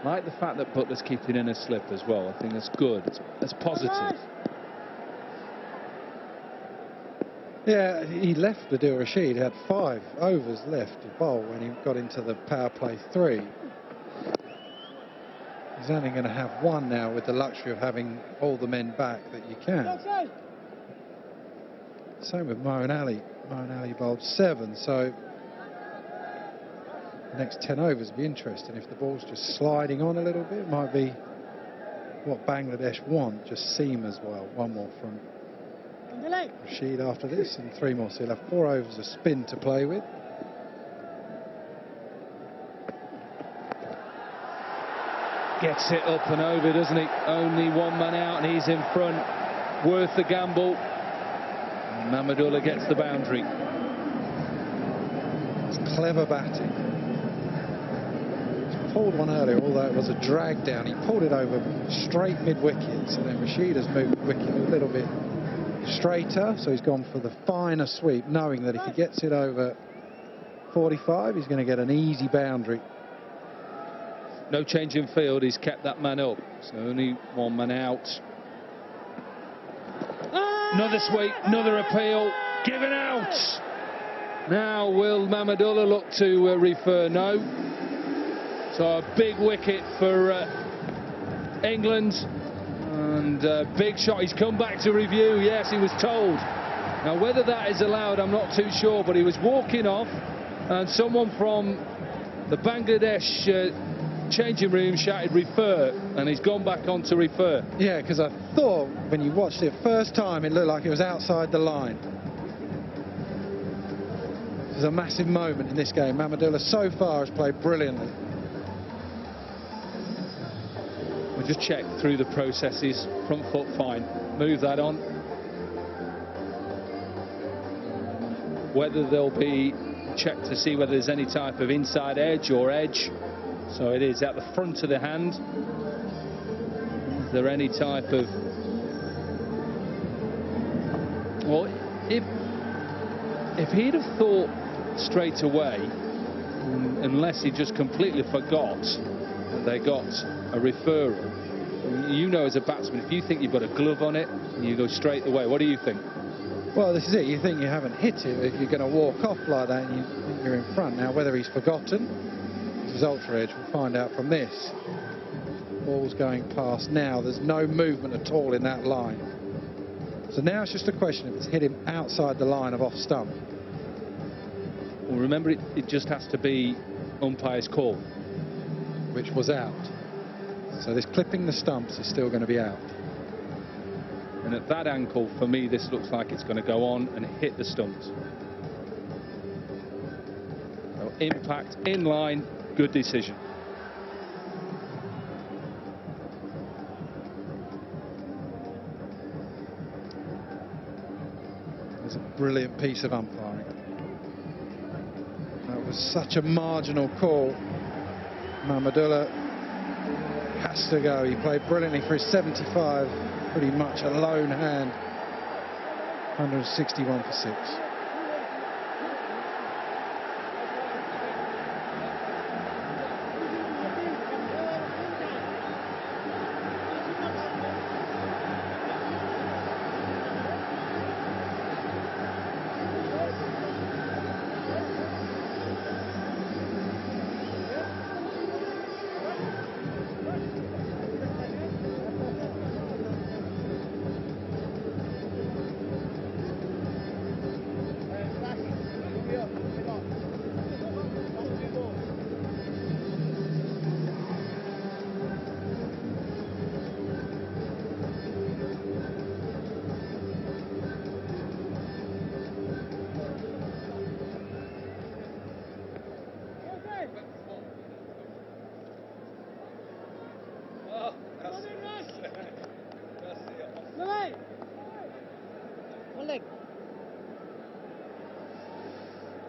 Like the fact that Butler's keeping in a slip as well. I think that's good. It's positive. Yeah, he left Adil Rashid. He had 5 overs left to bowl when he got into the power play 3. He's only going to have 1 now with the luxury of having all the men back that you can. Same with Moeen Ali. Moeen Ali bowled 7, so the next 10 overs will be interesting. If the ball's just sliding on a little bit, it might be what Bangladesh want, just seam as well. 1 more from Rashid after this and 3 more, so he'll have 4 overs of spin to play with. Gets it up and over, doesn't he? Only 1 man out and he's in front. Worth the gamble. And Mahmudullah gets the boundary. It's clever batting. He's pulled one earlier, although it was a drag down. He pulled it over straight mid-wicket, so then Rashid has moved the wicket a little bit straighter, so he's gone for the finer sweep, knowing that if he gets it over 45, he's going to get an easy boundary. No change in field, he's kept that man up, so only 1 man out. Another sweep, another appeal, given out. Now will Mahmudullah look to refer? No. So a big wicket for England. And big shot, he's come back to review. Yes, he was told. Now whether that is allowed, I'm not too sure, but he was walking off and someone from the Bangladesh changing room shouted refer, and he's gone back on to refer. Yeah, because I thought when you watched it first time it looked like it was outside the line. It was a massive moment in this game. Mahmudullah so far has played brilliantly. We'll just check through the processes. Front foot fine. Move that on. Whether there'll be check to see whether there's any type of inside edge or edge. So it is at the front of the hand. Is there any type of... Well, if he'd have thought straight away, unless he just completely forgot that they got a referral, you know as a batsman, if you think you've got a glove on it, you go straight away. What do you think? Well, this is it. You think you haven't hit it if you're going to walk off like that and you think you're in front. Now, whether he's forgotten, this is ultra edge, we'll find out from this. Ball's going past now. There's no movement at all in that line. So now it's just a question if it's hit him outside the line of off stump. Well, remember, it just has to be umpire's call. Which was out. So this clipping the stumps is still going to be out. And at that angle, for me, this looks like it's going to go on and hit the stumps. So impact, in line, good decision. was a brilliant piece of umpiring. That was such a marginal call. Mamadullah has to go. He played brilliantly for his 75, pretty much a lone hand. 161 for 6.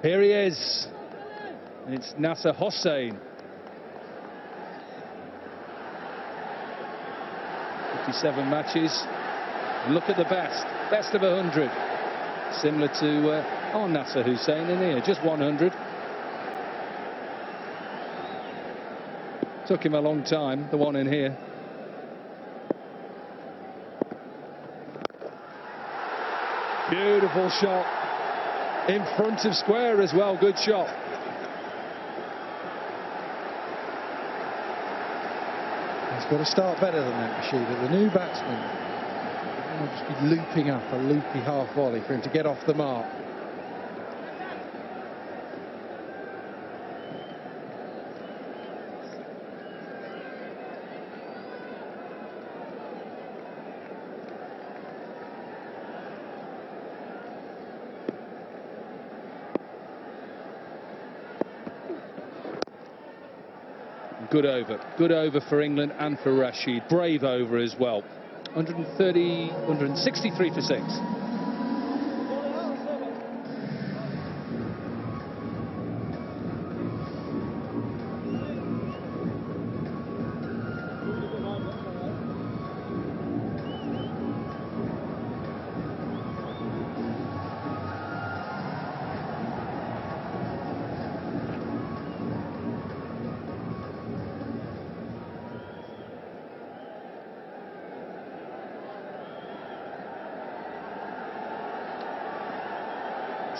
Here he is. It's Nasser Hossain. 57 matches. Look at the best of 100. Similar to Nasser Hussain in here, just 100. Took him a long time, the one in here. Beautiful shot. In front of square as well, good shot. He's got to start better than that, Rashid. But the new batsman will just be looping up a loopy half volley for him to get off the mark. Good over for England and for Rashid. Brave over as well. 163 for 6.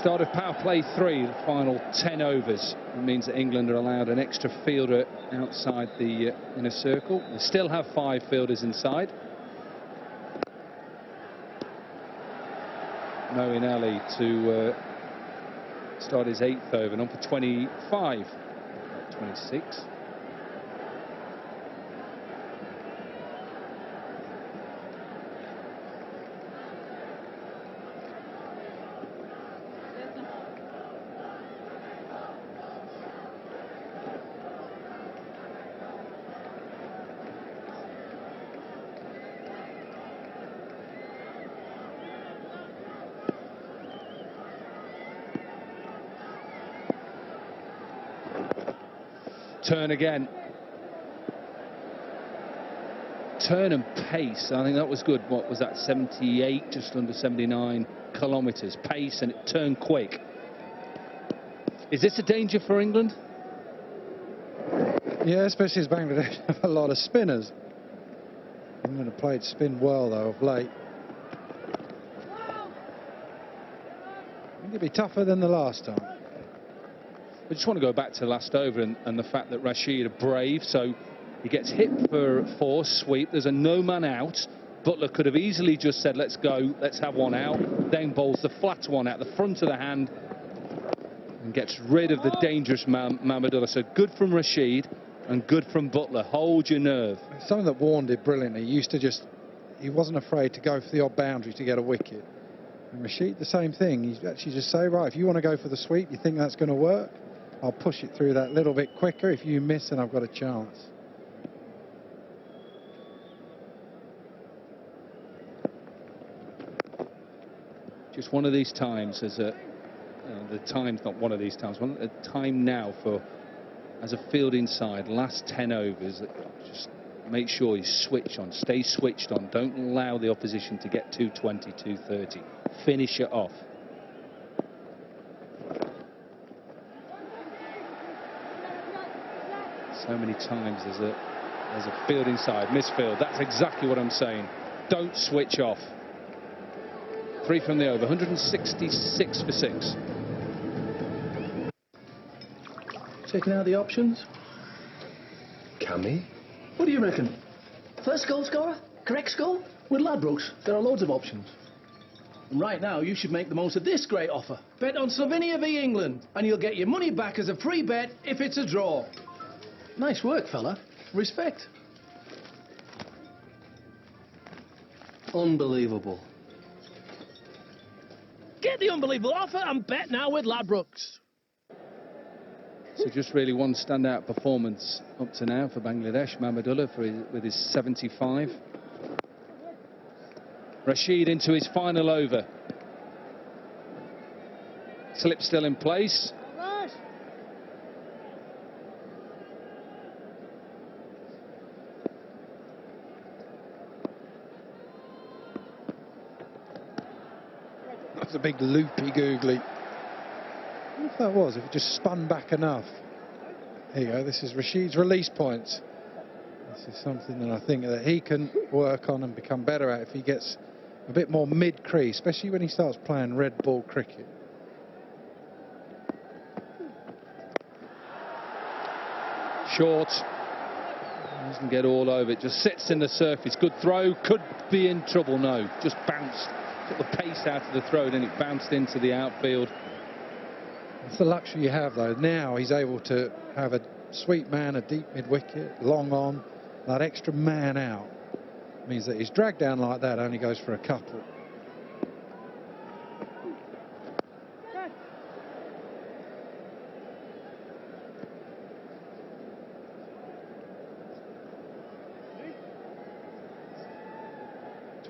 Start of power play 3, the final 10 overs. It means that England are allowed an extra fielder outside the inner circle. They still have 5 fielders inside. Moeen Ali to start his 8th over, and on for 25, 26. Turn again. Turn and pace. I think that was good. What was that? 78, just under 79 kilometres. Pace, and it turned quick. Is this a danger for England? Yeah, especially as Bangladesh have a lot of spinners. England have played spin well, though, of late. I think it'd be tougher than the last time. I just want to go back to last over and the fact that Rashid are brave, so he gets hit for 4, sweep. There's a no man out. Butler could have easily just said, let's go, let's have one out, then bowls the flat one at the front of the hand and gets rid of the dangerous Mamadullah. So good from Rashid and good from Butler. Hold your nerve. Something that Warne did brilliantly. He wasn't afraid to go for the odd boundary to get a wicket. And Rashid, the same thing. He's actually just say, right, if you want to go for the sweep, you think that's going to work? I'll push it through that little bit quicker. If you miss, then I've got a chance. Just one of these times as a, the time's not one of these times, a time now for, as a fielding side, last 10 overs, just make sure you switch on, stay switched on, don't allow the opposition to get 220, 230, finish it off. So many times there's a fielding side, misfield, that's exactly what I'm saying. Don't switch off. 3 from the over, 166 for 6. Checking out the options? Cammy? What do you reckon? First goal scorer? Correct score? With Ladbrokes, there are loads of options. And right now, you should make the most of this great offer. Bet on Slovenia v England, and you'll get your money back as a free bet if it's a draw. Nice work, fella. Respect. Unbelievable. Get the unbelievable offer and bet now with Ladbrokes. So just really one standout performance up to now for Bangladesh. Mahmudullah with his 75. Rashid into his final over. Slip still in place. That's a big loopy googly. I wonder if that was, if it just spun back enough. Here you go, this is Rashid's release points. This is something that I think that he can work on and become better at if he gets a bit more mid-crease, especially when he starts playing red ball cricket. Short. Doesn't get all over it, just sits in the surface. Good throw, could be in trouble. No, just bounced. Took the pace out of the throw, then it bounced into the outfield. That's the luxury you have, though. Now he's able to have a sweep man, a deep mid-wicket, long on. That extra man out means that his drag down like that only goes for a couple.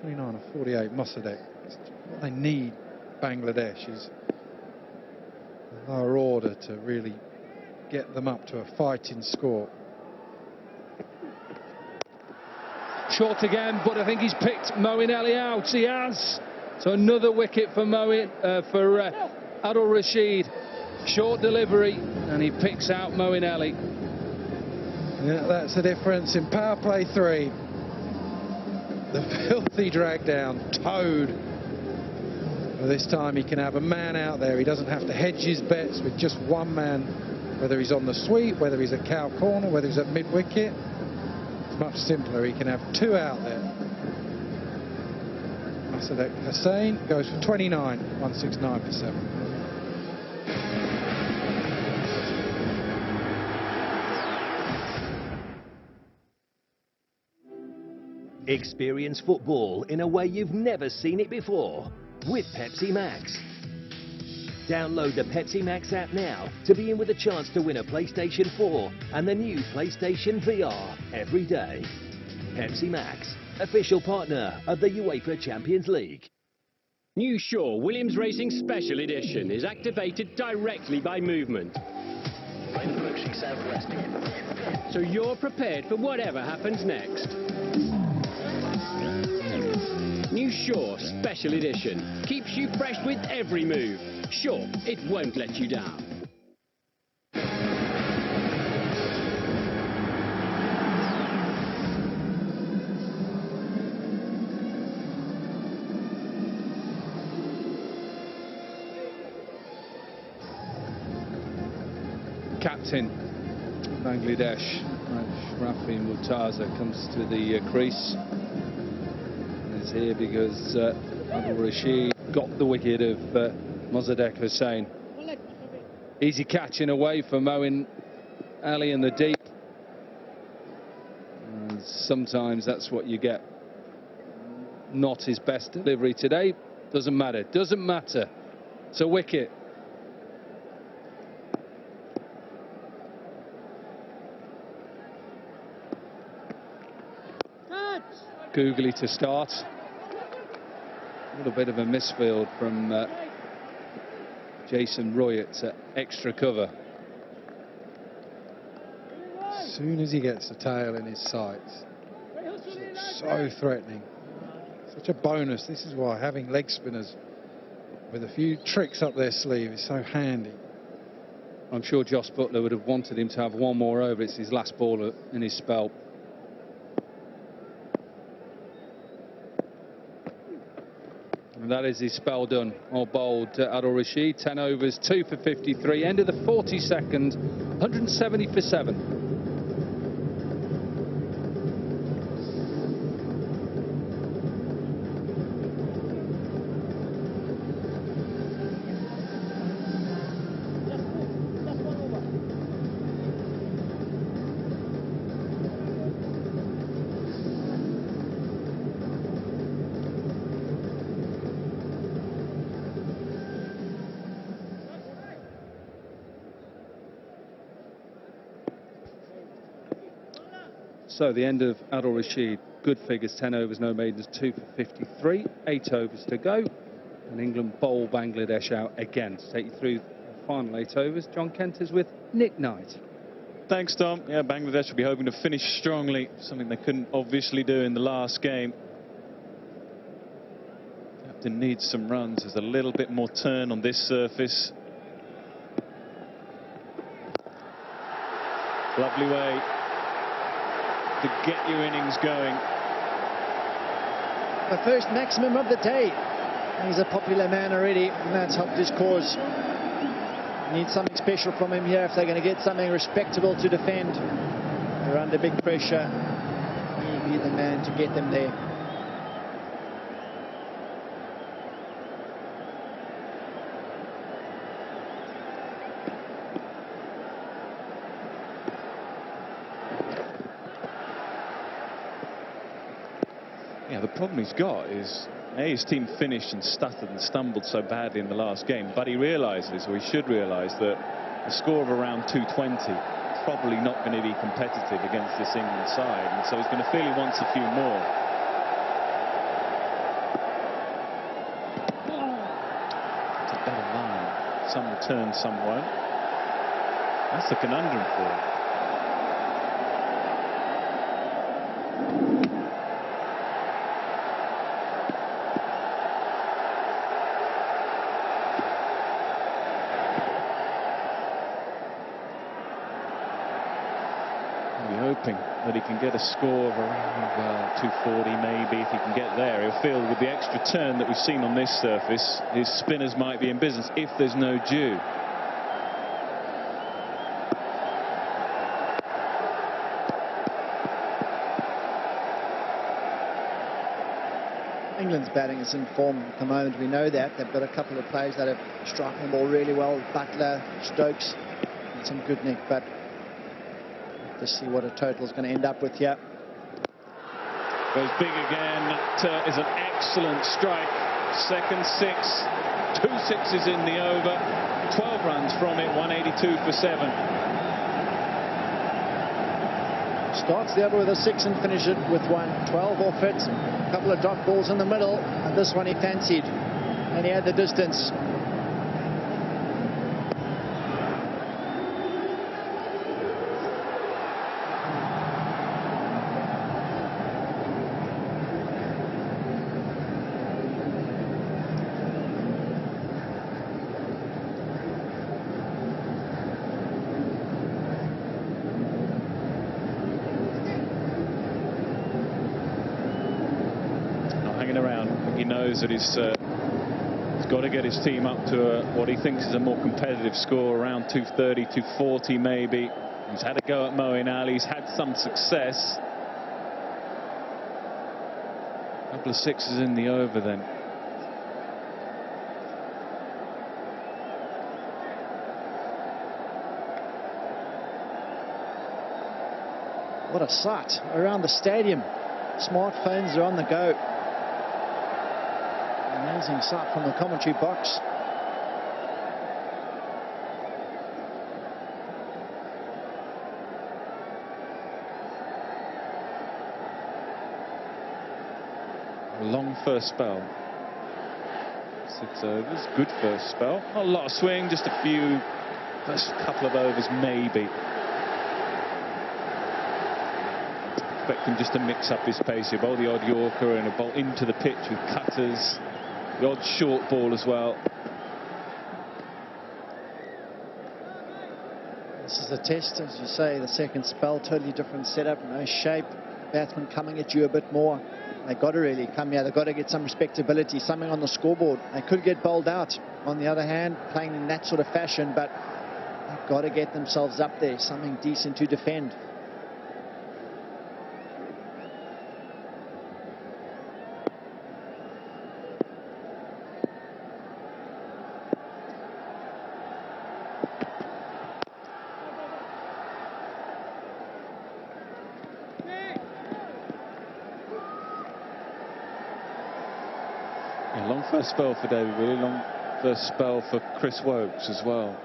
(29 of 48), Mossadegh. What they need, Bangladesh, is a lower order to really get them up to a fighting score. Short again, but I think he's picked Moeen Ali out. He has. So another wicket for Adil Rashid. Short delivery, and he picks out Moeen Ali. Yeah, that's the difference in power play 3. The filthy drag down, towed. But this time he can have a man out there. He doesn't have to hedge his bets with just one man, whether he's on the sweep, whether he's at cow corner, whether he's at mid-wicket. It's much simpler. He can have 2 out there. Mossadegh Hussain goes for 29, 169 for 7. Experience football in a way you've never seen it before with Pepsi Max. Download the Pepsi Max app now to be in with a chance to win a PlayStation 4 and the new PlayStation VR every day. Pepsi Max, official partner of the UEFA Champions League. New Shaw Williams Racing Special Edition is activated directly by movement. Right approaching southwest. So you're prepared for whatever happens next. New Shaw Special Edition keeps you fresh with every move. Sure, it won't let you down. Captain Bangladesh, Rafi Murtaza, comes to the crease. And is here because Adil Rashid got the wicket of Mossadegh Hussain. Easy catch in a way for Moeen Ali in the deep. And sometimes that's what you get. Not his best delivery today. Doesn't matter. Doesn't matter. It's a wicket. Googly to start. A little bit of a misfield from Jason Roy at extra cover. As soon as he gets the tail in his sights, it's so threatening. Such a bonus. This is why having leg spinners with a few tricks up their sleeve is so handy. I'm sure Josh Butler would have wanted him to have one more over. It's his last ball in his spell. And that is his spell done. All bowled Adil Rashid. 10 overs, 2 for 53. End of the 42nd, 170 for 7. So the end of Adil Rashid, good figures, 10 overs, no maidens, 2 for 53, 8 overs to go. And England bowl Bangladesh out again. To take you through the final 8 overs, John Kent is with Nick Knight. Thanks, Tom. Yeah, Bangladesh will be hoping to finish strongly, something they couldn't obviously do in the last game. Captain needs some runs. There's a little bit more turn on this surface. Lovely way to get your innings going. The first maximum of the day. He's a popular man already, and that's helped his cause. Need something special from him here if they're going to get something respectable to defend. They're under big pressure. He'll be the man to get them there. Yeah, the problem he's got is his team finished and stuttered and stumbled so badly in the last game, but he realises, or he should realise, that a score of around 220 probably not going to be competitive against this England side, and so he's going to feel he wants a few more. It's a better line. Some return, some won't. That's the conundrum for him. Hoping that he can get a score of around 240 maybe. If he can get there, he'll feel with the extra turn that we've seen on this surface, his spinners might be in business if there's no dew. England's batting is in form at the moment, we know that. They've got a couple of players that have struck the ball really well. Butler, Stokes, and some good nick, but to see what a total is going to end up with here. Goes big again. That is an excellent strike. Second six. 2 sixes in the over. 12 runs from it. 182 for 7. Starts the over with a 6 and finish it with 1. 12 off it. A couple of dot balls in the middle. And this one he fancied. And he had the distance. That he's got to get his team up to what he thinks is a more competitive score, around 230, 240 maybe. He's had a go at Moeen Ali, he's had some success. A couple of sixes in the over then. What a sight around the stadium. Smartphones are on the go. Amazing sight from the commentary box. A long first spell. 6 overs. Good first spell. Not a lot of swing, just a few, first couple of overs maybe. Expect him just to mix up his pace. He'll bowl the odd Yorker and a bolt into the pitch with cutters. The odd short ball as well. This is a test, as you say, the second spell, totally different setup, no shape. Batsman coming at you a bit more. They've got to really come here. They've got to get some respectability, something on the scoreboard. They could get bowled out. On the other hand, playing in that sort of fashion, but they've got to get themselves up there, something decent to defend. Yeah, long first spell for David Willey, long first spell for Chris Wokes as well.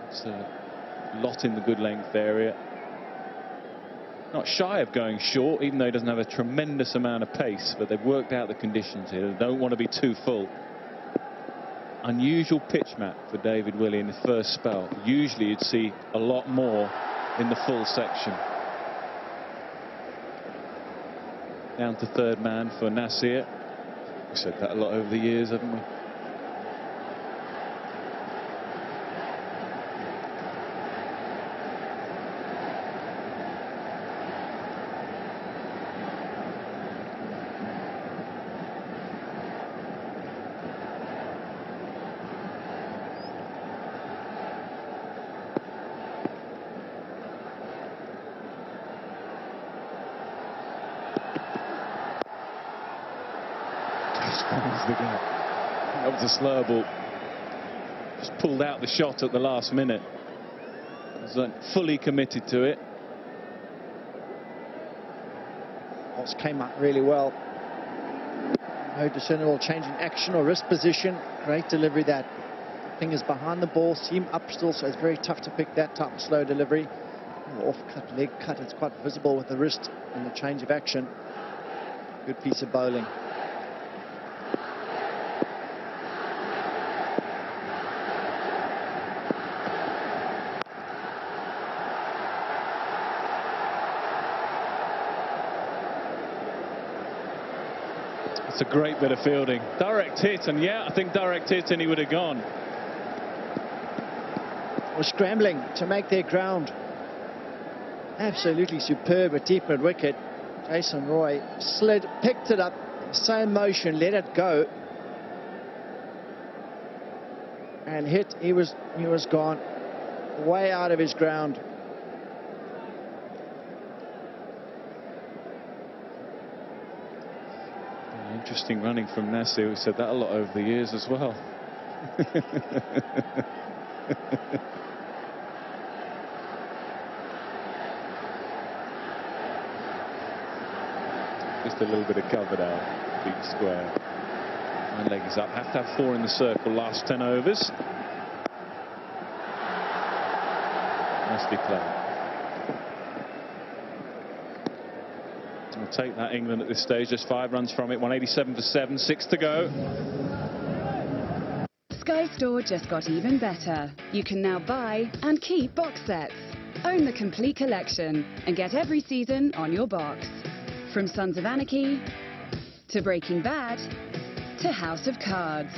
It's a lot in the good length area. Not shy of going short, even though he doesn't have a tremendous amount of pace, but they've worked out the conditions here. They don't want to be too full. Unusual pitch map for David Willey in his first spell. Usually you'd see a lot more in the full section. Down to third man for Nasir. We've said that a lot over the years, haven't we? That was a slow ball. Just pulled out the shot at the last minute. Wasn't fully committed to it. Boss came out really well. No discernible change in action or wrist position. Great delivery. That fingers behind the ball, seam up still, so it's very tough to pick that type of slow delivery. Off cut, leg cut. It's quite visible with the wrist and the change of action. Good piece of bowling. It's a great bit of fielding. Direct hit, and yeah, I think direct hit and he would have gone. We're scrambling to make their ground. Absolutely superb, a deep mid wicket. Jason Roy slid, picked it up, same motion, let it go, and hit. He was gone, way out of his ground. Interesting running from Nasir. We said that a lot over the years as well. Just a little bit of cover now. Big square. One leg is up. Have to have 4 in the circle last 10 overs. Nicely played. We'll take that, England, at this stage. Just 5 runs from it. 187 for 7. 6 to go. Sky Store just got even better. You can now buy and keep box sets. Own the complete collection and get every season on your box. From Sons of Anarchy to Breaking Bad to House of Cards.